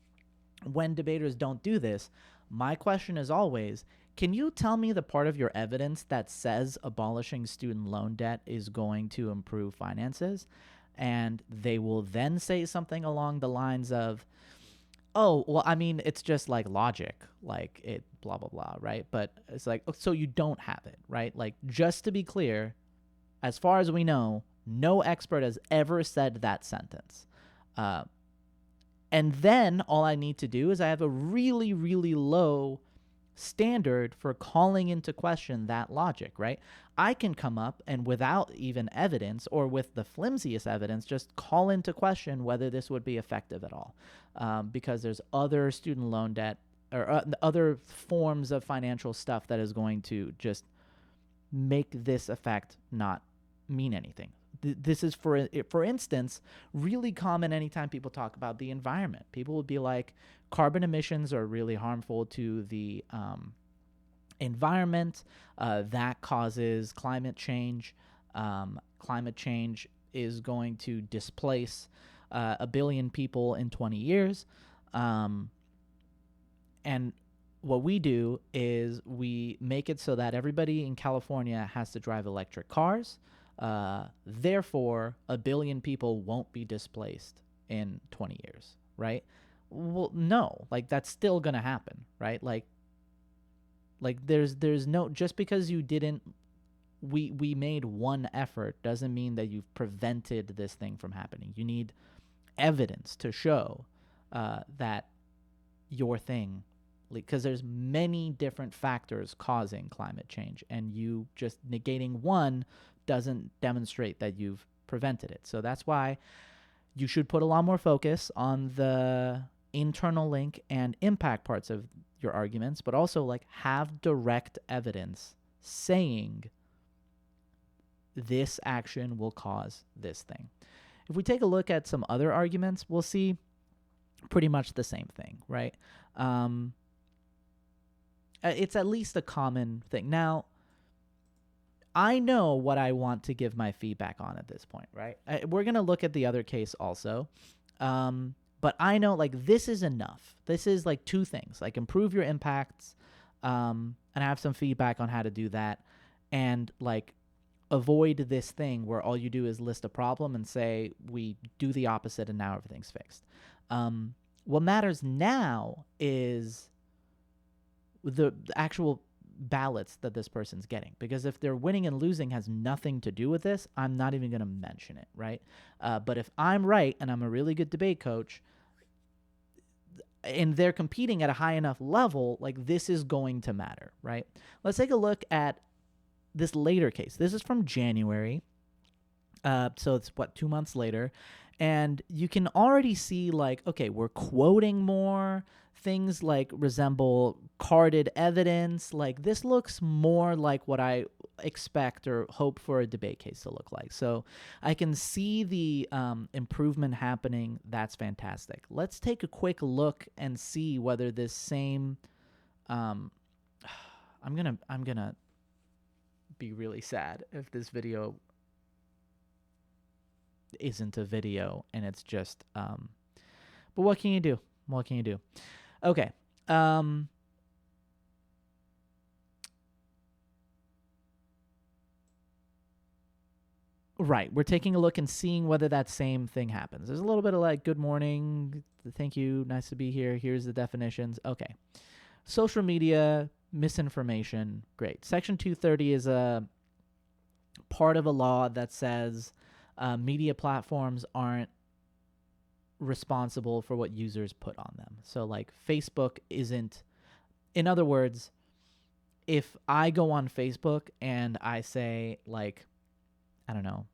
when debaters don't do this, my question is always, can you tell me the part of your evidence that says abolishing student loan debt is going to improve finances? And they will then say something along the lines of, oh, well, I mean, it's just like logic, like it, blah, blah, blah, right? But it's like, so you don't have it, right? Like, just to be clear, as far as we know, no expert has ever said that sentence. And then all I need to do is I have a really, really low standard for calling into question that logic, right? I can come up and without even evidence or with the flimsiest evidence, just call into question whether this would be effective at all. Because there's other student loan debt or other forms of financial stuff that is going to just make this effect not mean anything. This is, for instance, really common anytime people talk about the environment. People would be like, carbon emissions are really harmful to the environment. That causes climate change. Climate change is going to displace 1 billion people in 20 years. And what we do is we make it so that everybody in California has to drive electric cars. Therefore, 1 billion people won't be displaced in 20 years, right? Well, no, like that's still gonna happen, right? Like there's no, just because you didn't, we made one effort doesn't mean that you've prevented this thing from happening. You need evidence to show that your thing, because there's many different factors causing climate change, and you just negating one doesn't demonstrate that you've prevented it. So that's why you should put a lot more focus on the internal link and impact parts of your arguments, but also like have direct evidence saying this action will cause this thing. If we take a look at some other arguments, we'll see pretty much the same thing, right? It's at least a common thing. Now, I know what I want to give my feedback on at this point, right? We're going to look at the other case also. But I know, like, this is enough. This is like two things, like improve your impacts, and have some feedback on how to do that, and like avoid this thing where all you do is list a problem and say we do the opposite and now everything's fixed. What matters now is the actual ballots that this person's getting, because if they're winning and losing has nothing to do with this, I'm not even going to mention it, right? But if I'm right and I'm a really good debate coach and they're competing at a high enough level, like, this is going to matter, right? Let's take a look at this later case. This is from January. So it's 2 months later. And you can already see, like, okay, we're quoting more. Things like resemble carded evidence. Like, this looks more like what I expect or hope for a debate case to look like. So I can see the improvement happening. That's fantastic. Let's take a quick look and see whether this same I'm gonna be really sad if this video isn't a video and it's just but what can you do? Okay. Right. We're taking a look and seeing whether that same thing happens. There's a little bit of like, good morning, thank you, nice to be here, here's the definitions. Okay. Social media, misinformation, great. Section 230 is a part of a law that says media platforms aren't responsible for what users put on them. So like Facebook isn't, in other words, if I go on Facebook and I say, like, I don't know,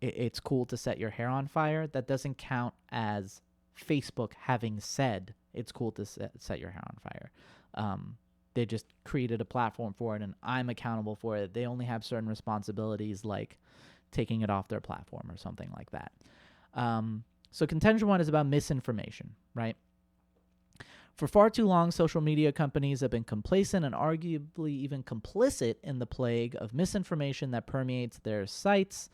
it's cool to set your hair on fire, that doesn't count as Facebook having said it's cool to set your hair on fire. They just created a platform for it and I'm accountable for it. They only have certain responsibilities, like taking it off their platform or something like that. So contention 1 is about misinformation, right? For far too long, social media companies have been complacent and arguably even complicit in the plague of misinformation that permeates their sites.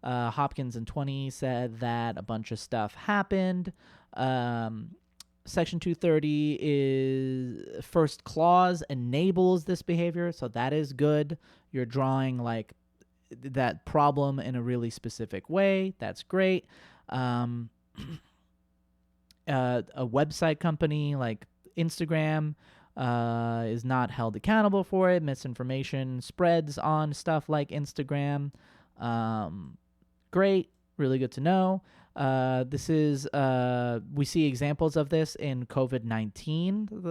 Hopkins in 20 said that a bunch of stuff happened. Section 230 is first clause enables this behavior, so that is good. You're drawing like that problem in a really specific way. That's great. A website company like Instagram is not held accountable for it. Misinformation spreads on stuff like Instagram. Great, really good to know. This is we see examples of this in COVID-19.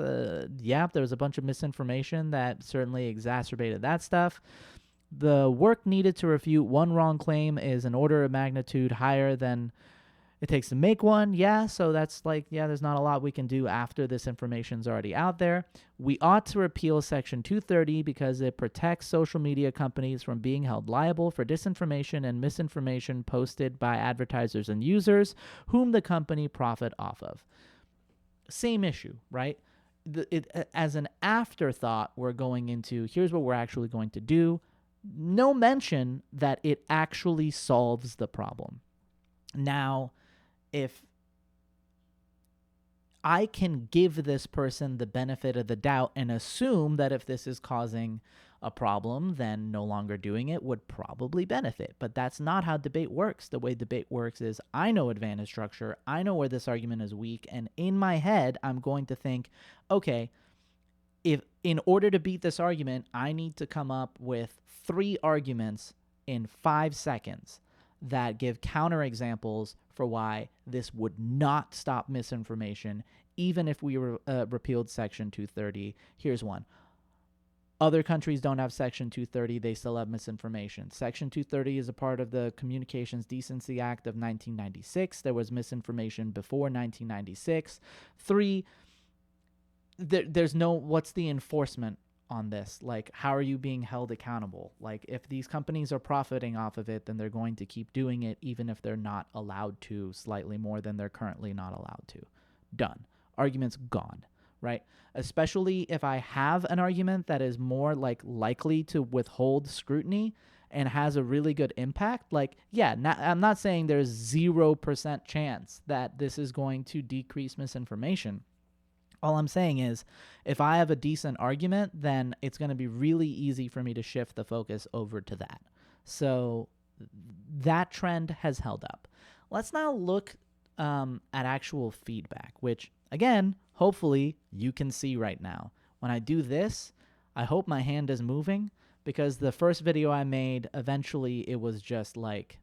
There was a bunch of misinformation that certainly exacerbated that stuff. The work needed to refute one wrong claim is an order of magnitude higher than it takes to make one. Yeah, so that's like, there's not a lot we can do after this information's already out there. We ought to repeal Section 230 because it protects social media companies from being held liable for disinformation and misinformation posted by advertisers and users whom the company profit off of. Same issue, right? As an afterthought, we're going into, here's what we're actually going to do. No mention that it actually solves the problem. Now, if I can give this person the benefit of the doubt and assume that if this is causing a problem, then no longer doing it would probably benefit. But that's not how debate works. The way debate works is I know advantage structure, I know where this argument is weak, and in my head, I'm going to think, okay, if in order to beat this argument, I need to come up with 3 arguments in 5 seconds that give counterexamples for why this would not stop misinformation, even if we repealed Section 230. Here's one. Other countries don't have Section 230. They still have misinformation. Section 230 is a part of the Communications Decency Act of 1996. There was misinformation before 1996. 3, there's no, what's the enforcement on this. Like, how are you being held accountable? Like, if these companies are profiting off of it, then they're going to keep doing it, even if they're not allowed to, slightly more than they're currently not allowed to. Done. Argument's gone, right? Especially if I have an argument that is more like likely to withhold scrutiny and has a really good impact. Like, yeah, I'm not saying there's 0% chance that this is going to decrease misinformation. All I'm saying is, if I have a decent argument, then it's going to be really easy for me to shift the focus over to that. So that trend has held up. Let's now look at actual feedback, which, again, hopefully you can see right now. When I do this, I hope my hand is moving, because the first video I made, eventually it was just like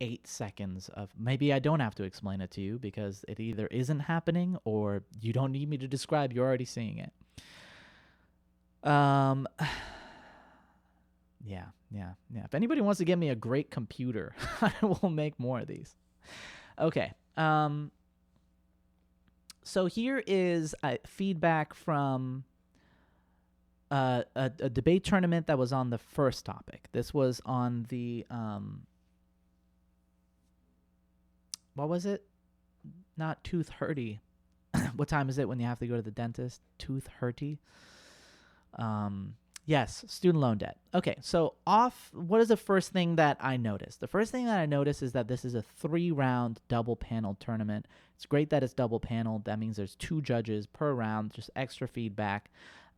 8 seconds of, maybe I don't have to explain it to you because it either isn't happening or you don't need me to describe, you're already seeing it. Yeah. If anybody wants to get me a great computer, I will make more of these. Okay. So here is feedback from a debate tournament that was on the first topic. This was on the what was it? Not tooth hurty. What time is it when you have to go to the dentist? Tooth hurty. Yes, student loan debt. Okay, so what is the first thing that I noticed? The first thing that I noticed is that this is a 3-round double panel tournament. It's great that it's double paneled. That means there's 2 judges per round, just extra feedback.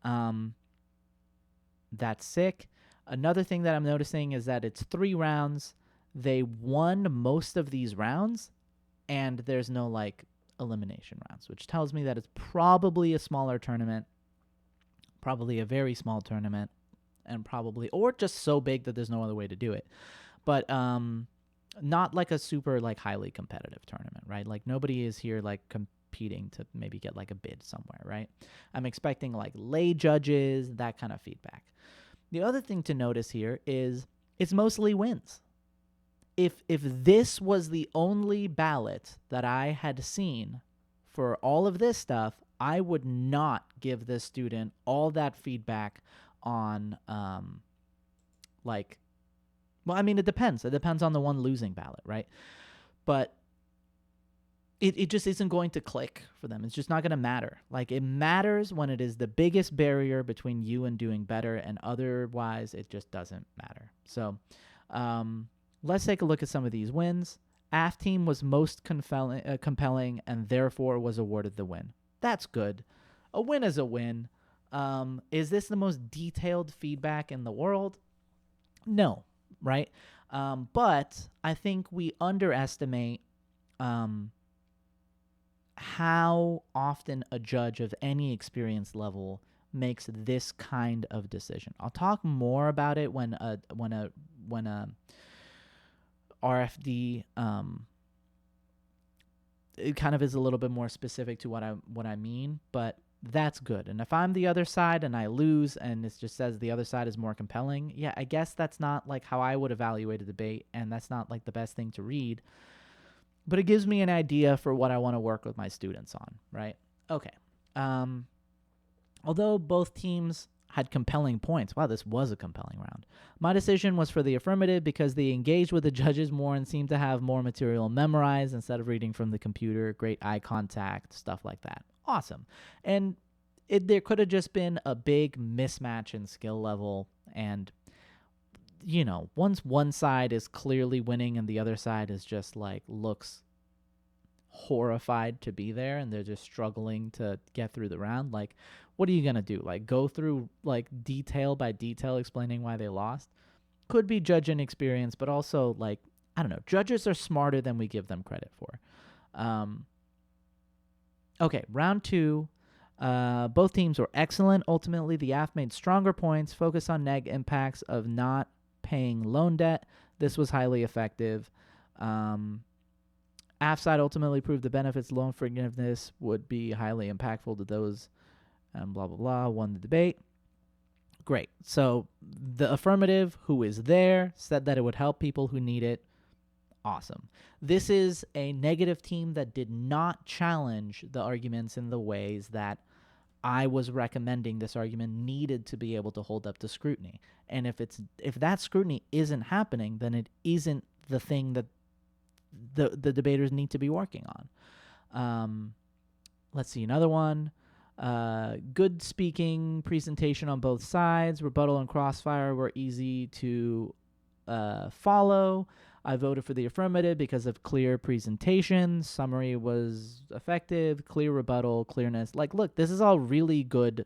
That's sick. Another thing that I'm noticing is that it's 3 rounds. They won most of these rounds, and there's no like elimination rounds, which tells me that it's probably a smaller tournament, probably a very small tournament, and probably, or just so big that there's no other way to do it. But not like a super like highly competitive tournament, right? Like nobody is here like competing to maybe get like a bid somewhere, right? I'm expecting like lay judges, that kind of feedback. The other thing to notice here is it's mostly wins. If this was the only ballot that I had seen for all of this stuff, I would not give this student all that feedback on well, I mean, it depends. It depends on the one losing ballot, right? But it just isn't going to click for them. It's just not going to matter. Like, it matters when it is the biggest barrier between you and doing better, and otherwise it just doesn't matter. So let's take a look at some of these wins. AF team was most compelling and therefore was awarded the win. That's good. A win is a win. Is this the most detailed feedback in the world? No, right? But I think we underestimate how often a judge of any experience level makes this kind of decision. I'll talk more about it when a RFD it kind of is a little bit more specific to what I mean, but that's good. And if I'm the other side and I lose and it just says the other side is more compelling, yeah, I guess that's not like how I would evaluate a debate, and that's not like the best thing to read. But it gives me an idea for what I want to work with my students on, right? Okay. Although both teams had compelling points. Wow, this was a compelling round. My decision was for the affirmative because they engaged with the judges more and seemed to have more material memorized instead of reading from the computer. Great eye contact, stuff like that. Awesome. And there could have just been a big mismatch in skill level, and once one side is clearly winning and the other side is just like looks horrified to be there and they're just struggling to get through the round, like, what are you going to do? Like, go through like detail by detail explaining why they lost? Could be judge inexperience, but also like, I don't know, judges are smarter than we give them credit for. Okay, round 2. Both teams were excellent. Ultimately, the AF made stronger points, focused on neg impacts of not paying loan debt. This was highly effective. AF side ultimately proved the benefits loan forgiveness would be highly impactful to those, and blah, blah, blah, won the debate. Great. So the affirmative, who is there, said that it would help people who need it. Awesome. This is a negative team that did not challenge the arguments in the ways that I was recommending this argument needed to be able to hold up to scrutiny. And if that scrutiny isn't happening, then it isn't the thing that the debaters need to be working on. Let's see, another one. Good speaking presentation on both sides. Rebuttal and crossfire were easy to follow. I voted for the affirmative because of clear presentation. Summary was effective. Clear rebuttal, clearness. Like, look, this is all really good.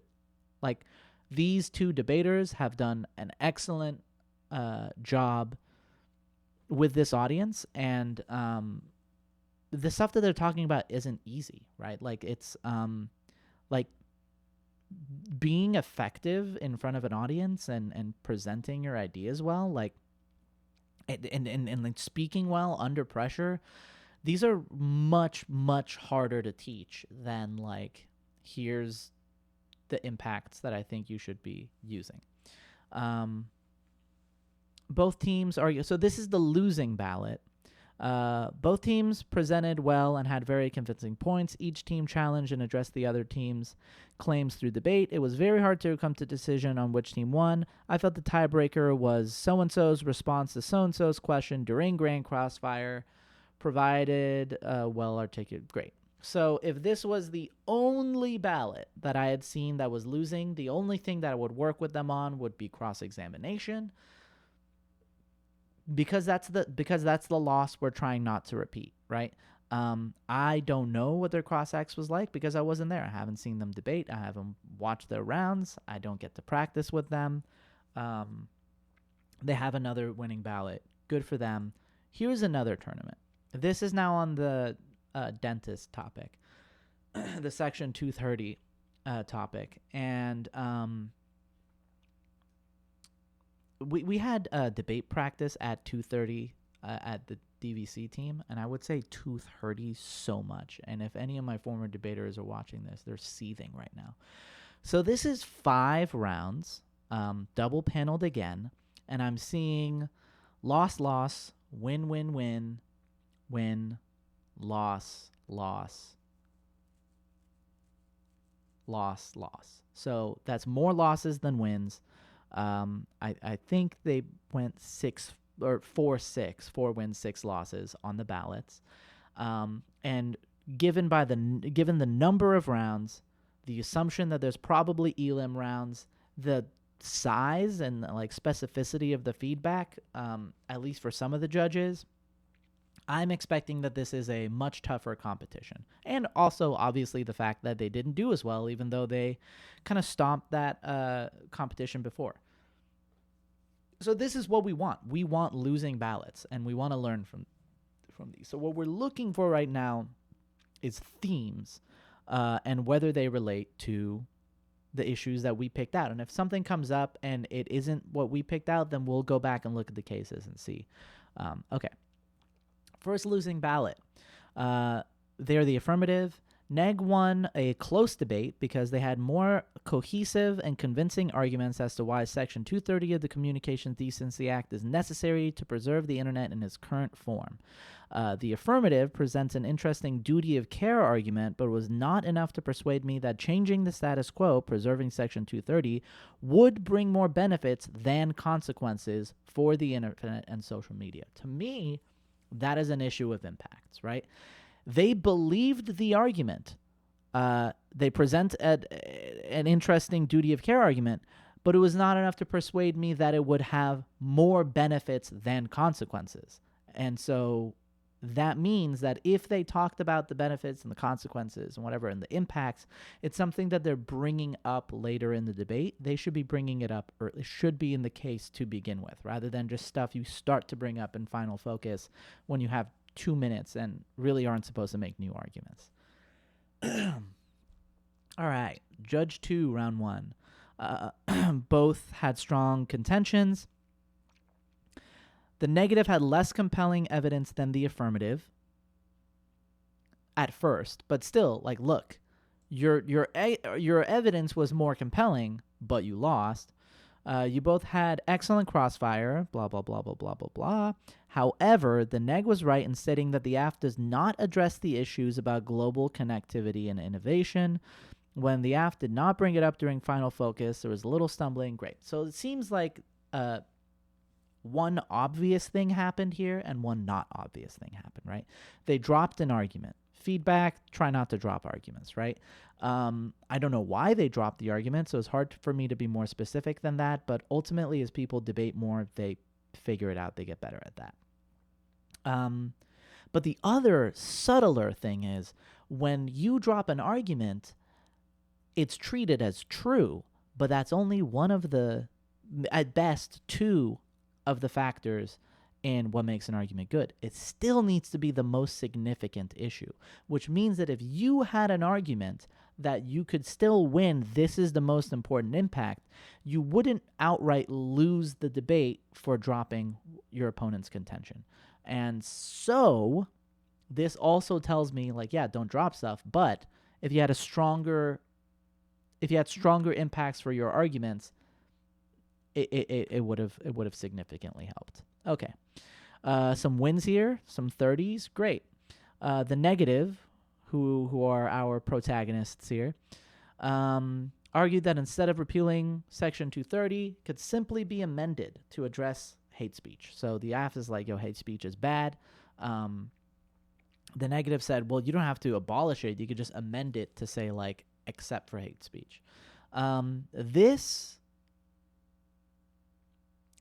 Like, these two debaters have done an excellent job with this audience, and the stuff that they're talking about isn't easy, right? Like, it's like being effective in front of an audience and presenting your ideas well, like, and like speaking well under pressure. These are much, much harder to teach than like, here's the impacts that I think you should be using. Both teams argue. So this is the losing ballot. Both teams presented well and had very convincing points. Each team challenged and addressed the other team's claims through debate. It was very hard to come to decision on which team won. I felt the tiebreaker was so-and-so's response to so-and-so's question during Grand Crossfire, provided well-articulated. Great. So if this was the only ballot that I had seen that was losing, the only thing that I would work with them on would be cross-examination. Because that's the loss we're trying not to repeat, right? I don't know what their cross-ex was like because I wasn't there. I haven't seen them debate. I haven't watched their rounds. I don't get to practice with them. They have another winning ballot. Good for them. Here's another tournament. This is now on the dentist topic, the Section 230 topic. And we had debate practice at 230 at the DVC team, and I would say 230 so much. And if any of my former debaters are watching this, they're seething right now. So this is 5 rounds, double paneled again, and I'm seeing loss, loss, win, win, win, win, loss, loss, loss, loss. So that's more losses than wins. I think they went 4-6, 4 wins, 6 losses on the ballots. And given the number of rounds, the assumption that there's probably elim rounds, the size and like specificity of the feedback, at least for some of the judges, I'm expecting that this is a much tougher competition. And also, obviously, the fact that they didn't do as well, even though they kind of stomped that competition before. So this is what we want. We want losing ballots, and we want to learn from these. So what we're looking for right now is themes and whether they relate to the issues that we picked out. And if something comes up and it isn't what we picked out, then we'll go back and look at the cases and see. Okay. First losing ballot. They're the affirmative. Neg won a close debate because they had more cohesive and convincing arguments as to why Section 230 of the Communications Decency Act is necessary to preserve the Internet in its current form. The affirmative presents an interesting duty of care argument, but was not enough to persuade me that changing the status quo, preserving Section 230, would bring more benefits than consequences for the Internet and social media. To me, that is an issue of impacts, right? They believed the argument. They present an interesting duty of care argument, but it was not enough to persuade me that it would have more benefits than consequences. And so that means that if they talked about the benefits and the consequences and whatever and the impacts, it's something that they're bringing up later in the debate. They should be bringing it up, or it should be in the case to begin with, rather than just stuff you start to bring up in final focus when you have 2 minutes and really aren't supposed to make new arguments. All right. Judge 2, round 1. Both had strong contentions. The negative had less compelling evidence than the affirmative at first, but still, like, look, your evidence was more compelling, but you lost. You both had excellent crossfire, blah, blah, blah, blah, blah, blah, blah. However, the neg was right in stating that the AF does not address the issues about global connectivity and innovation. When the AF did not bring it up during final focus, there was a little stumbling. Great. So it seems like one obvious thing happened here and one not obvious thing happened, right? They dropped an argument. Feedback, try not to drop arguments, right? I don't know why they dropped the argument, so it's hard for me to be more specific than that, but ultimately as people debate more, they figure it out, they get better at that. But the other subtler thing is when you drop an argument, it's treated as true, but that's only one of the, at best, two of the factors in what makes an argument good. It still needs to be the most significant issue, which means that if you had an argument that you could still win, this is the most important impact, you wouldn't outright lose the debate for dropping your opponent's contention. And so this also tells me, like, yeah, don't drop stuff, but if you had stronger impacts for your arguments, it would have significantly helped. Okay. Some wins here, some 30s, great. The negative, who are our protagonists here, argued that instead of repealing Section 230, could simply be amended to address hate speech. So the AF is like, yo, hate speech is bad. The negative said, well, you don't have to abolish it. You could just amend it to say, like, except for hate speech. This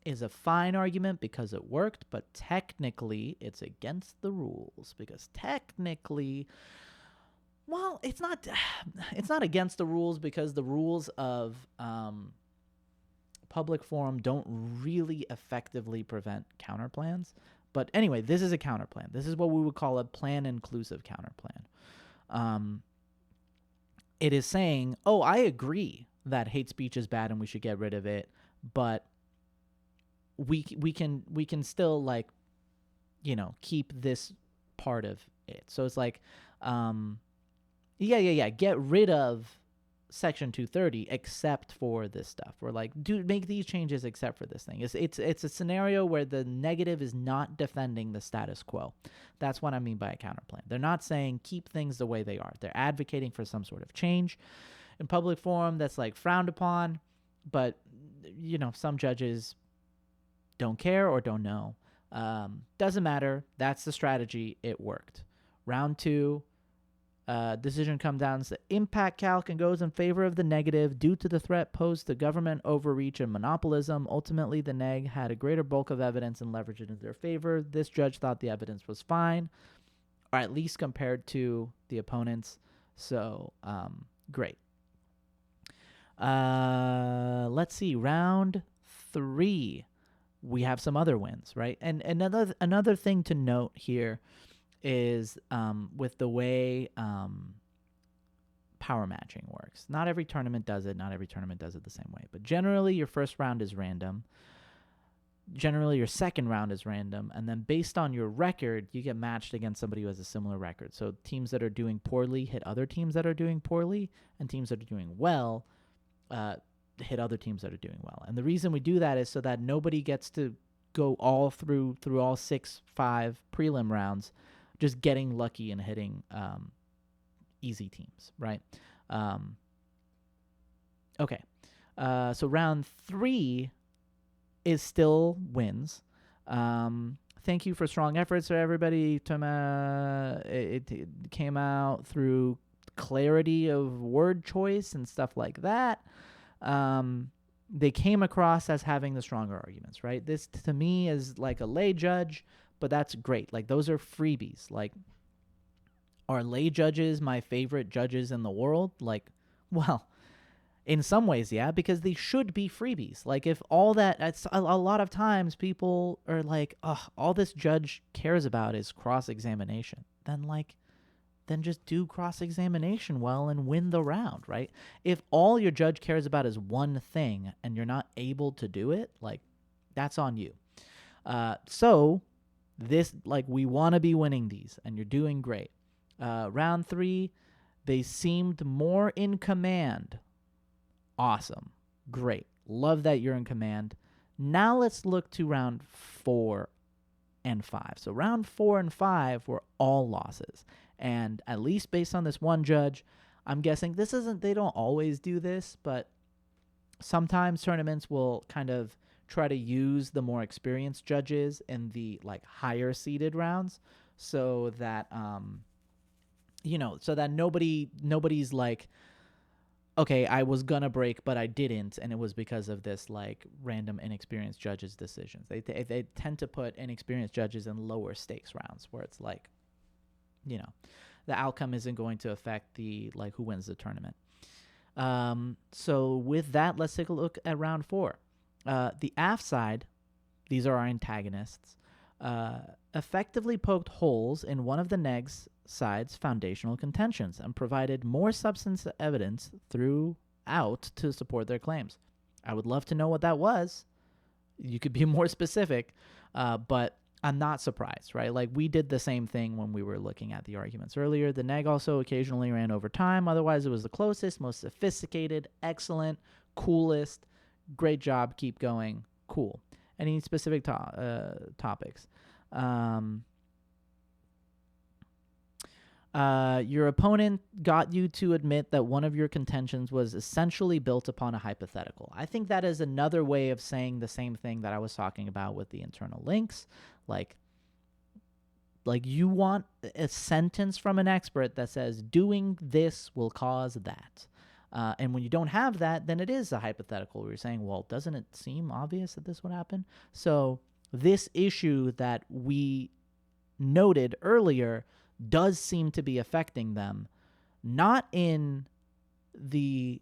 is a fine argument because it worked, but technically it's against the rules because technically, well, it's not against the rules because the rules of public forum don't really effectively prevent counterplans. But anyway, this is a counterplan. This is what we would call a plan-inclusive counterplan. It is saying, oh, I agree that hate speech is bad and we should get rid of it, but we can still, like, keep this part of it. So it's like, get rid of Section 230 except for this stuff. Or like, make these changes except for this thing. It's a scenario where the negative is not defending the status quo. That's what I mean by a counterplan. They're not saying keep things the way they are. They're advocating for some sort of change. In public forum, that's like frowned upon, but some judges don't care or don't know. Doesn't matter. That's the strategy. It worked. Round 2, decision comes down to impact calc and goes in favor of the negative due to the threat posed to government overreach and monopolism. Ultimately, the neg had a greater bulk of evidence and leverage it in their favor. This judge thought the evidence was fine, or at least compared to the opponents. So, great. Let's see. Round 3. We have some other wins, right? And another thing to note here is with the way power matching works. Not every tournament does it. Not every tournament does it the same way. But generally, your first round is random. Generally, your second round is random. And then based on your record, you get matched against somebody who has a similar record. So teams that are doing poorly hit other teams that are doing poorly, and teams that are doing well hit other teams that are doing well. And the reason we do that is so that nobody gets to go all through all 5 prelim rounds just getting lucky and hitting easy teams, right? Okay. So round 3 is still wins. Thank you for strong efforts for everybody. It came out through clarity of word choice and stuff like that. They came across as having the stronger arguments, right? This to me is like a lay judge, but that's great. Like, those are freebies. Like, are lay judges my favorite judges in the world? Like, well, in some ways, yeah, because they should be freebies. Like, if all that, it's a lot of times people are like, oh, all this judge cares about is cross-examination. Then just do cross-examination well and win the round, right? If all your judge cares about is one thing and you're not able to do it, like, that's on you. So this, like, we want to be winning these, and you're doing great. Round 3, they seemed more in command. Awesome. Great. Love that you're in command. Now let's look to round 4 and 5. So round 4 and 5 were all losses. And at least based on this one judge, I'm guessing they don't always do this, but sometimes tournaments will kind of try to use the more experienced judges in the like higher seeded rounds, so that so that nobody's like, okay, I was gonna break but I didn't, and it was because of this like random inexperienced judges' decisions. They tend to put inexperienced judges in lower stakes rounds where it's like, the outcome isn't going to affect the like who wins the tournament. So with that, let's take a look at round 4. The AF side, these are our antagonists, effectively poked holes in one of the neg's side's foundational contentions and provided more substance evidence throughout to support their claims. I would love to know what that was. You could be more specific, but I'm not surprised, right? Like, we did the same thing when we were looking at the arguments earlier. The neg also occasionally ran over time. Otherwise, it was the closest, most sophisticated, excellent, coolest. Great job. Keep going. Cool. Any specific topics? Your opponent got you to admit that one of your contentions was essentially built upon a hypothetical. I think that is another way of saying the same thing that I was talking about with the internal links. Like you want a sentence from an expert that says doing this will cause that. And when you don't have that, then it is a hypothetical where you're saying, well, doesn't it seem obvious that this would happen? So this issue that we noted earlier does seem to be affecting them, not in the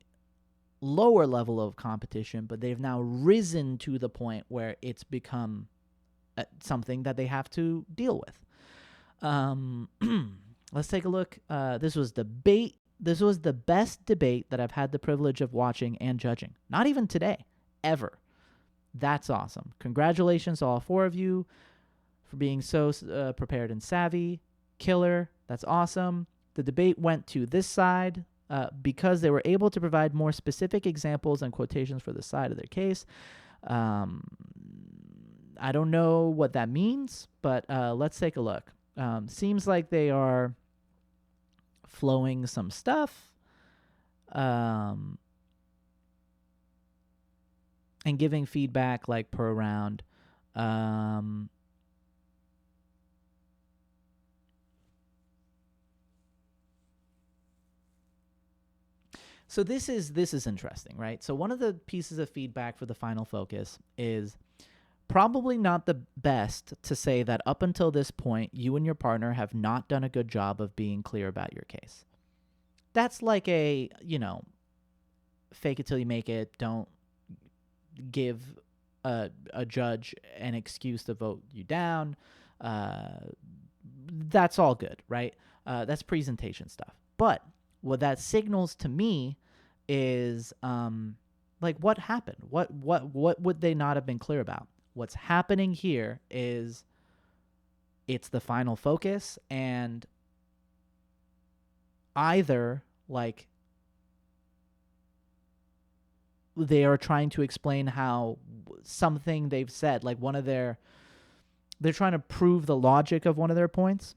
lower level of competition, but they've now risen to the point where it's become something that they have to deal with. Let's take a look. This was the best debate that I've had the privilege of watching and judging. Not even today, ever. That's awesome. Congratulations to all 4 of you for being so prepared and savvy. Killer. That's awesome. The debate went to this side because they were able to provide more specific examples and quotations for the side of their case. I don't know what that means, but let's take a look. Seems like they are flowing some stuff and giving feedback like per round. So this is interesting, right? So one of the pieces of feedback for the final focus is probably not the best to say that up until this point, you and your partner have not done a good job of being clear about your case. That's like a, fake it till you make it. Don't give a judge an excuse to vote you down. That's all good, right? That's presentation stuff. But what that signals to me is like, what happened? What would they not have been clear about? What's happening here is it's the final focus, and either like they are trying to explain how something they've said, like they're trying to prove the logic of one of their points,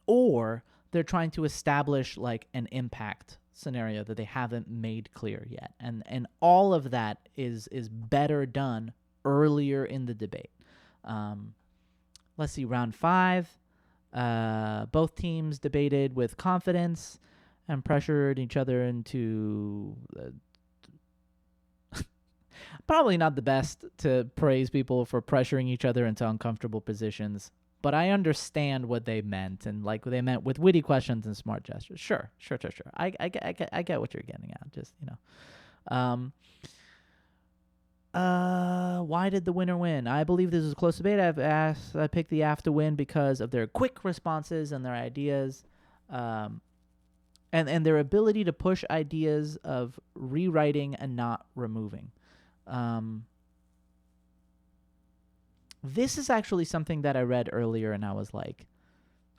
or they're trying to establish like an impact scenario that they haven't made clear yet. And all of that is better done earlier in the debate. Let's see, round 5. Both teams debated with confidence and pressured each other into probably not the best to praise people for pressuring each other into uncomfortable positions, but I understand what they meant, and like they meant with witty questions and smart gestures. Sure. I get what you're getting at. Just why did the winner win? I believe this is a close debate. I picked the AF to win because of their quick responses and their ideas, and their ability to push ideas of rewriting and not removing. This is actually something that I read earlier and I was like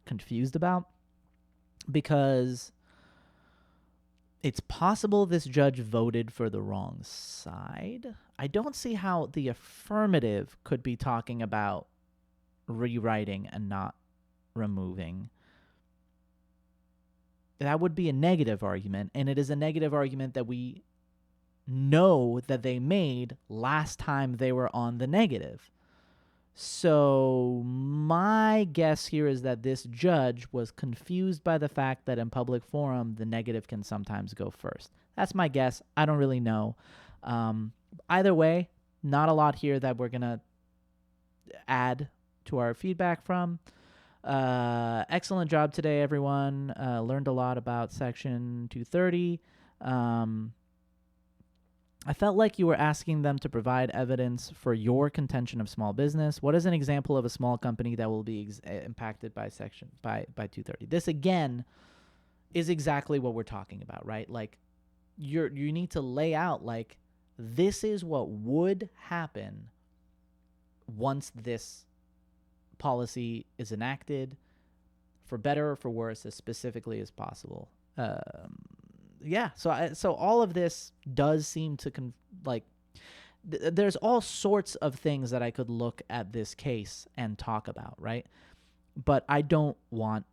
confused about, because it's possible this judge voted for the wrong side. I don't see how the affirmative could be talking about rewriting and not removing. that would be a negative argument, and it is a negative argument that we know that they made last time they were on the negative. So my guess here is that this judge was confused by the fact that in public forum, the negative can sometimes go first. That's my guess. I don't really know. Either way, not a lot here that we're going to add to our feedback from. Excellent job today, everyone. Learned a lot about Section 230. I felt like you were asking them to provide evidence for your contention of small business. What is an example of a small company that will be impacted by Section by 230? This again is exactly what we're talking about, right? Like you need to lay out like this is what would happen once this policy is enacted, for better or for worse, as specifically as possible. So all of this does seem to there's all sorts of things that I could look at this case and talk about, right? But I don't want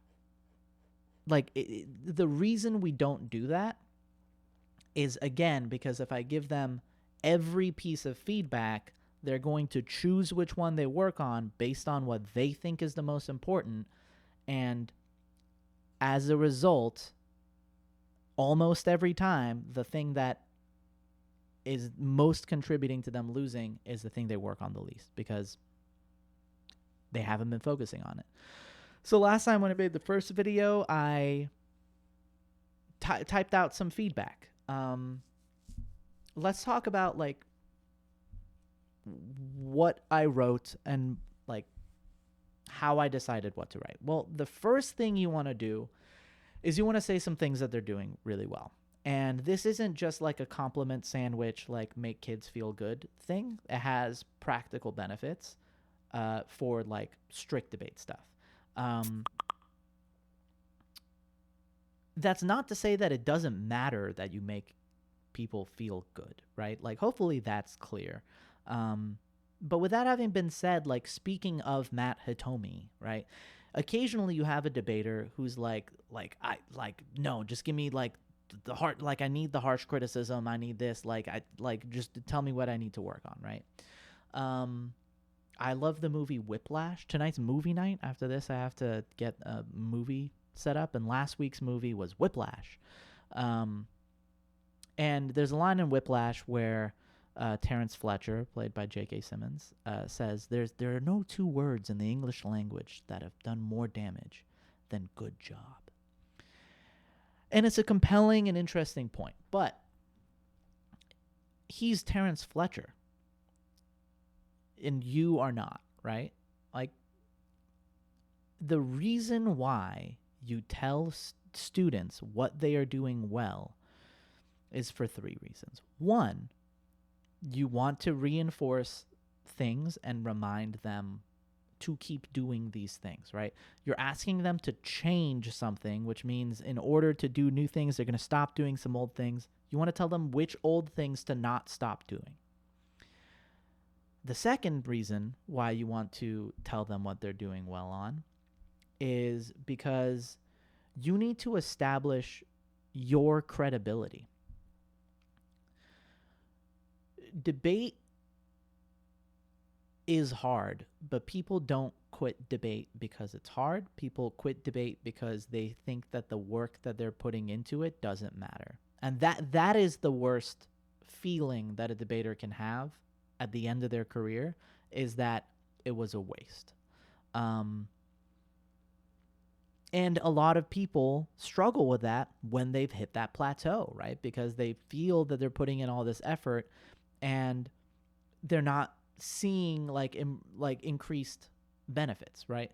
the reason we don't do that is, again, because if I give them every piece of feedback, they're going to choose which one they work on based on what they think is the most important, and as a result, almost every time, the thing that is most contributing to them losing is the thing they work on the least because they haven't been focusing on it. So last time when I made the first video, I typed out some feedback. Let's talk about like what I wrote and like how I decided what to write. Well, the first thing you want to do is you want to say some things that they're doing really well. And this isn't just like a compliment sandwich, like make kids feel good thing. It has practical benefits for like strict debate stuff. That's not to say that it doesn't matter that you make people feel good, right? Like hopefully that's clear. But with that having been said, like speaking of Matt Hitomi, right? Occasionally you have a debater who's no, just give me like the heart, like I need the harsh criticism, I need this, just tell me what I need to work on, right? I love the movie Whiplash. Tonight's movie night. After this, I have to get a movie set up, and last week's movie was Whiplash. And there's a line in Whiplash where Terrence Fletcher, played by J.K. Simmons, says there are no two words in the English language that have done more damage than good job. And it's a compelling and interesting point, but he's Terrence Fletcher, and you are not, right? Like, the reason why you tell students what they are doing well is for three reasons. One, you want to reinforce things and remind them to keep doing these things, right? You're asking them to change something, which means in order to do new things, they're going to stop doing some old things. You want to tell them which old things to not stop doing. The second reason why you want to tell them what they're doing well on is because you need to establish your credibility. Debate is hard, but people don't quit debate because it's hard. People quit debate because they think that the work that they're putting into it doesn't matter. And that is the worst feeling that a debater can have at the end of their career, is that it was a waste. And a lot of people struggle with that when they've hit that plateau, right? Because they feel that they're putting in all this effort and they're not seeing increased benefits, right?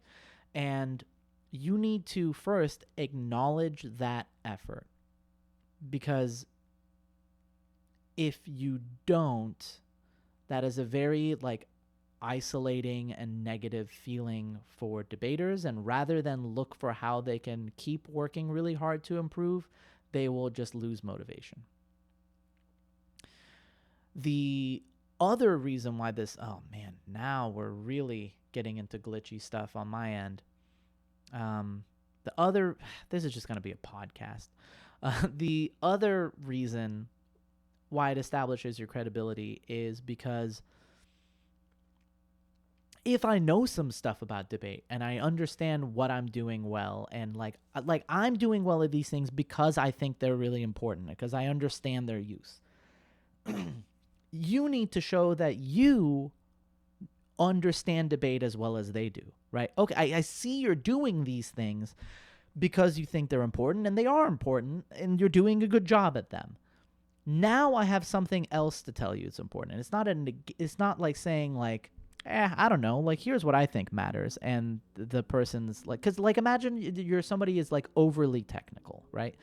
And you need to first acknowledge that effort, because if you don't, that is a very isolating and negative feeling for debaters, and rather than look for how they can keep working really hard to improve, they will just lose motivation. The other reason why this, oh man, now we're really getting into glitchy stuff on my end. this is just going to be a podcast. The other reason why it establishes your credibility is because if I know some stuff about debate and I understand what I'm doing well, and like I'm doing well at these things because I think they're really important, because I understand their use. You need to show that you understand debate as well as they do, right? Okay, I see you're doing these things because you think they're important, and they are important, and you're doing a good job at them. Now I have something else to tell you it's important. And it's not like saying like, I don't know, like, here's what I think matters. And the person's like, because like, imagine you're somebody is like overly technical, right?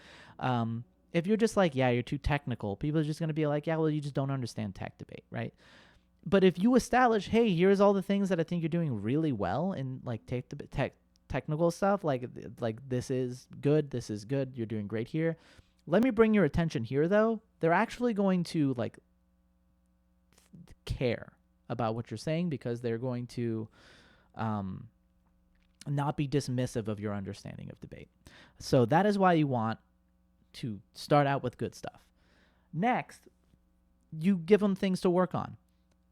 If you're just like, yeah, you're too technical, people are just going to be like, yeah, well, you just don't understand tech debate, right? But if you establish, hey, here's all the things that I think you're doing really well in like technical stuff, like this is good, you're doing great here. Let me bring your attention here, though. They're actually going to like care about what you're saying, because they're going to not be dismissive of your understanding of debate. So that is why you want to start out with good stuff. Next, you give them things to work on.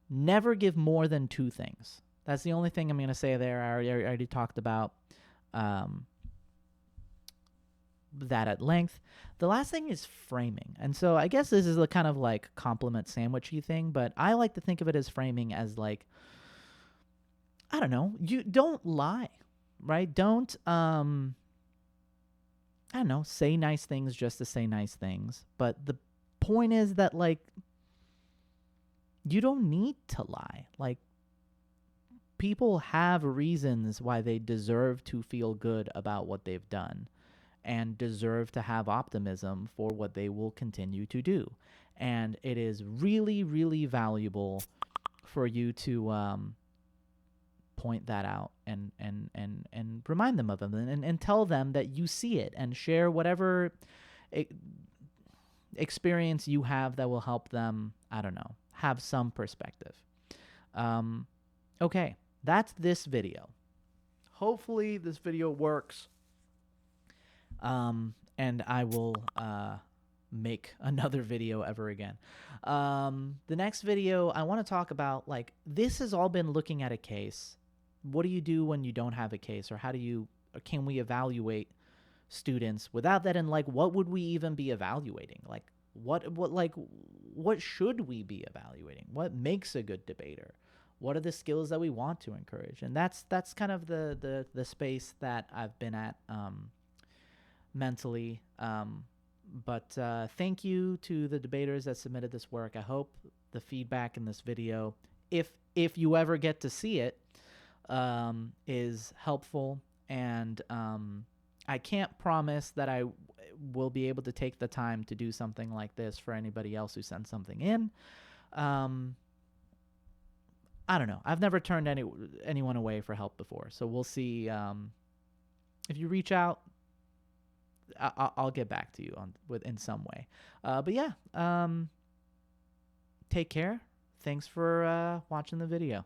Never give more than 2 things. That's the only thing I'm going to say there. I already talked about that at length. The last thing is framing. And so I guess this is a kind of like compliment sandwichy thing, but I like to think of it as framing as like, I don't know, you don't lie, right? Don't, I don't know, say nice things just to say nice things. But the point is that like, you don't need to lie. Like, people have reasons why they deserve to feel good about what they've done, and deserve to have optimism for what they will continue to do. And it is really, really valuable for you to point that out and remind them of them, and tell them that you see it, and share whatever experience you have that will help them, I don't know, have some perspective. Okay, that's this video. Hopefully this video works. And I will make another video ever again. The next video, I want to talk about, like, this has all been looking at a case. What do you do when you don't have a case? Or can we evaluate students without that? And like, what would we even be evaluating? Like, what should we be evaluating? What makes a good debater? What are the skills that we want to encourage? And that's kind of the space that I've been at, mentally. But thank you to the debaters that submitted this work. I hope the feedback in this video, if you ever get to see it, is helpful. And I can't promise that I will be able to take the time to do something like this for anybody else who sends something in. I don't know. I've never turned anyone away for help before, so we'll see. If you reach out, I'll get back to you in some way. But yeah, take care. Thanks for watching the video.